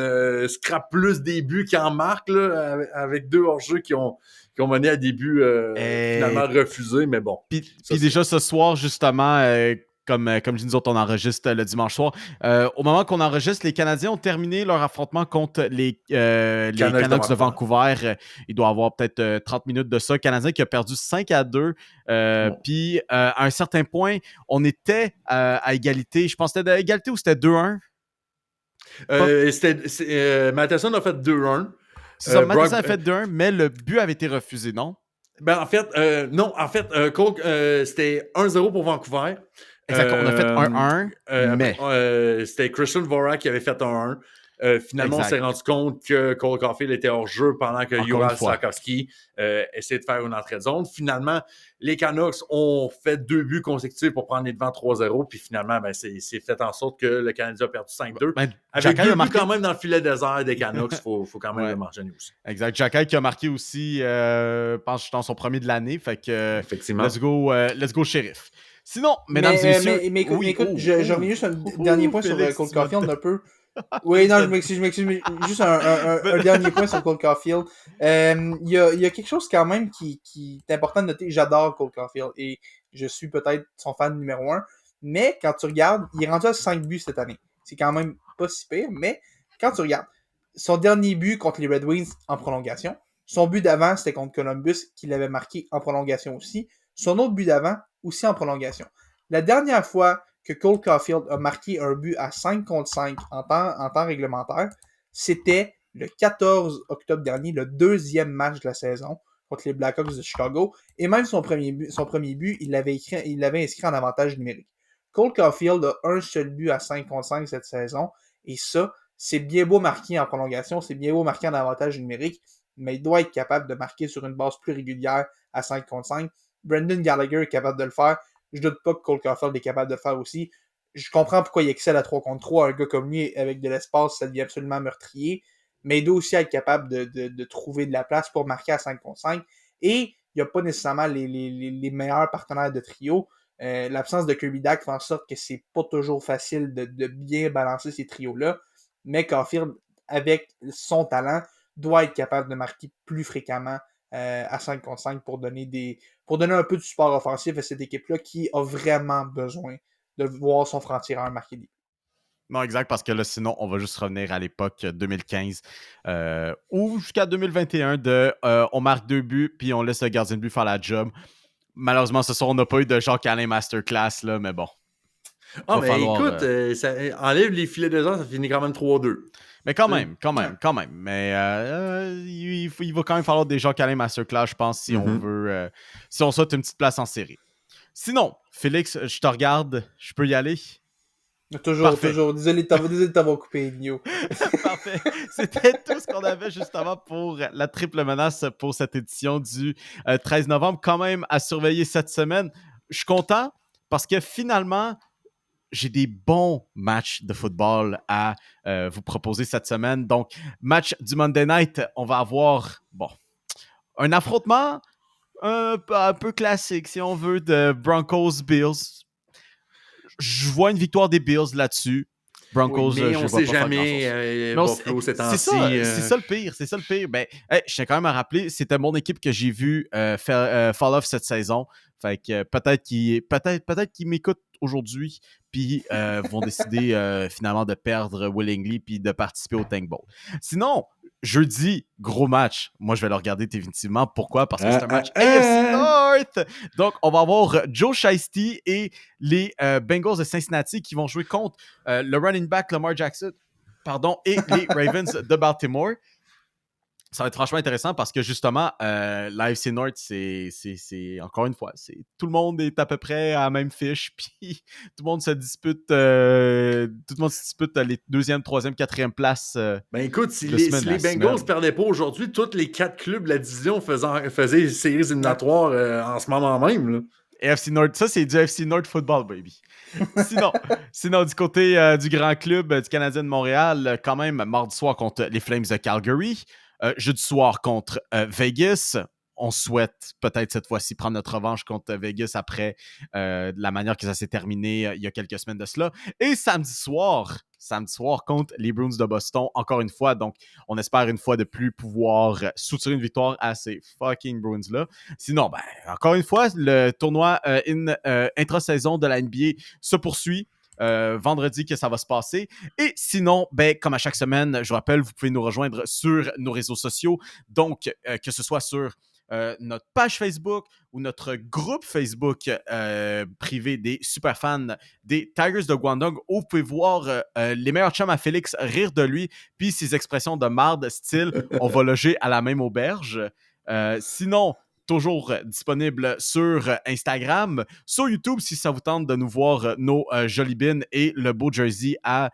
scrape plus des buts qu'il en marque, là, avec 2 hors-jeu qui ont mené à des buts finalement refusés, mais bon. Puis déjà ce soir, justement... Comme je dis, nous autres, on enregistre le dimanche soir. Au moment qu'on enregistre, les Canadiens ont terminé leur affrontement contre les Canucks de Vancouver. Il doit y avoir peut-être 30 minutes de ça. Canadien qui a perdu 5-2. Puis, à un certain point, on était à égalité. Je pense que c'était à égalité ou c'était 2-1? Matheson a fait 2-1. C'est ça, Matheson a fait 2-1, mais le but avait été refusé, non? Ben, en fait, non. En fait, c'était 1-0 pour Vancouver. Exactement, on a fait 1-1, mais... c'était Christian Dvorak qui avait fait 1-1. Finalement, on s'est rendu compte que Cole Caulfield était hors jeu pendant que Juraj Slafkovský essayait de faire une entrée de zone. Finalement, les Canucks ont fait 2 buts consécutifs pour prendre les devants 3-0. Puis finalement, ben, c'est fait en sorte que le Canadien a perdu 5-2. Avec 2 buts quand même dans le filet désert des Canucks, il faut quand même le mentionner aussi. Exact. Jacky qui a marqué aussi, pense que dans son premier de l'année. Fait que, effectivement. Let's go, shérif. Sinon, mesdames et messieurs... Mais écoute, je reviens juste un dernier point Félix, sur Cole Caulfield un peu. Oui, non, je m'excuse. Juste un dernier point sur Cole Caulfield. Il y a quelque chose quand même qui est important de noter. J'adore Cole Caulfield et je suis peut-être son fan numéro 1. Mais quand tu regardes, il est rendu à 5 buts cette année. C'est quand même pas si pire, mais quand tu regardes, son dernier but contre les Red Wings en prolongation, Son but d'avant, c'était contre Columbus, qu'il avait marqué en prolongation aussi. Son autre but d'avant, aussi en prolongation. La dernière fois que Cole Caulfield a marqué un but à 5 contre 5 en temps réglementaire, c'était le 14 octobre dernier, le deuxième match de la saison contre les Blackhawks de Chicago. Et même son premier but, il l'avait inscrit en avantage numérique. Cole Caulfield a un seul but à 5 contre 5 cette saison. Et ça, c'est bien beau marquer en prolongation, c'est bien beau marquer en avantage numérique, mais il doit être capable de marquer sur une base plus régulière à 5 contre 5. Brendan Gallagher est capable de le faire. Je doute pas que Cole Caulfield est capable de le faire aussi. Je comprends pourquoi il excelle à 3 contre 3. Un gars comme lui, avec de l'espace, ça devient absolument meurtrier. Mais il doit aussi être capable de trouver de la place pour marquer à 5 contre 5. Et il n'y a pas nécessairement les meilleurs partenaires de trio. L'absence de Kirby Dach fait en sorte que c'est pas toujours facile de bien balancer ces trios-là. Mais Caulfield, avec son talent, doit être capable de marquer plus fréquemment à 5 contre 5 pour donner un peu de support offensif à cette équipe-là qui a vraiment besoin de voir son franc-tireur marquer des buts. Non, exact, parce que là, sinon, on va juste revenir à l'époque 2015 ou jusqu'à 2021 on marque 2 buts, puis on laisse le gardien de but faire la job. Malheureusement, ce soir, on n'a pas eu de Jacques-Alain Masterclass, là, mais bon. Ah, mais écoute, ça enlève les filets de genre, ça finit quand même 3-2. Mais quand même. Mais il va quand même falloir des Jacques-Alain Masterclass, je pense, si on veut, si on souhaite une petite place en série. Sinon, Félix, je te regarde, je peux y aller? Toujours. Désolé de t'avoir coupé, Nio. Parfait. C'était tout ce qu'on avait justement pour la triple menace pour cette édition du 13 novembre. Quand même à surveiller cette semaine. Je suis content parce que finalement, j'ai des bons matchs de football à vous proposer cette semaine. Donc, match du Monday Night, on va avoir un affrontement un peu classique, si on veut, de Broncos-Bills. Je vois une victoire des Bills là-dessus. Broncos, oui, mais on ne sait jamais. Buffalo, c'est ça le pire. Ben, je tiens quand même à rappeler, c'était mon équipe que j'ai vu faire fall off cette saison. Fait que peut-être qu'ils m'écoutent aujourd'hui, puis vont décider finalement de perdre willingly, puis de participer au Tank Bowl. Sinon, jeudi, gros match. Moi, je vais le regarder définitivement. Pourquoi? Parce que c'est un match AFC North! Donc, on va avoir Joe Shiesty et les Bengals de Cincinnati qui vont jouer contre le running back Lamar Jackson et les Ravens de Baltimore. Ça va être franchement intéressant parce que justement, l'AFC North, c'est encore une fois, tout le monde est à peu près à la même fiche, puis tout le monde se dispute les deuxième, troisième, quatrième places. Ben écoute, si les Bengals ne perdaient pas aujourd'hui, tous les 4 clubs de la division faisaient des séries éliminatoires en ce moment même. Là. AFC North, ça c'est du AFC North football, baby. Sinon du côté du grand club du Canadien de Montréal, quand même, mardi soir contre les Flames de Calgary. Jeudi soir contre Vegas. On souhaite peut-être cette fois-ci prendre notre revanche contre Vegas après la manière que ça s'est terminé il y a quelques semaines de cela. Et samedi soir contre les Bruins de Boston, encore une fois. Donc, on espère une fois de plus pouvoir soutirer une victoire à ces fucking Bruins-là. Sinon, encore une fois, le tournoi intra-saison de la NBA se poursuit. Vendredi que ça va se passer. Et sinon, comme à chaque semaine, je vous rappelle, vous pouvez nous rejoindre sur nos réseaux sociaux. Donc, que ce soit sur notre page Facebook ou notre groupe Facebook privé des super fans des Tigers de Guangdong, où vous pouvez voir les meilleurs chums à Félix rire de lui, puis ses expressions de marde, style « on va loger à la même auberge ». Sinon, toujours disponible sur Instagram, sur YouTube si ça vous tente de nous voir nos jolies bines et le beau jersey à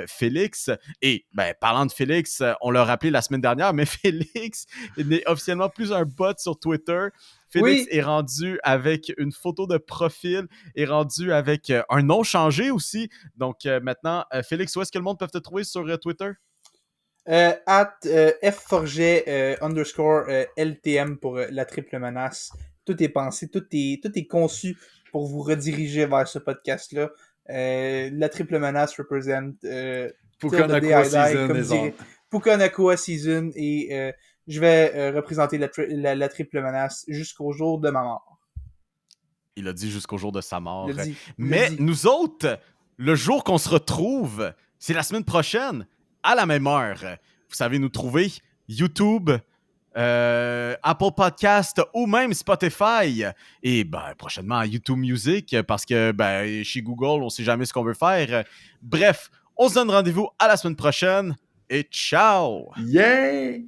Félix. Et parlant de Félix, on l'a rappelé la semaine dernière, mais Félix n'est officiellement plus un bot sur Twitter. Félix est rendu avec une photo de profil, est rendu avec un nom changé aussi. Donc maintenant, Félix, où est-ce que le monde peut te trouver sur Twitter? @fforget _LTM pour la triple menace. Tout est pensé, tout est conçu pour vous rediriger vers ce podcast-là. La triple menace représente Puka Nakua Season et je vais représenter la triple menace jusqu'au jour de ma mort. Il a dit jusqu'au jour de sa mort. Mais nous autres, le jour qu'on se retrouve, c'est la semaine prochaine. À la même heure, vous savez nous trouver YouTube, Apple Podcast ou même Spotify. Et prochainement YouTube Music parce que chez Google, on sait jamais ce qu'on veut faire. Bref, on se donne rendez-vous à la semaine prochaine et ciao! Yeah!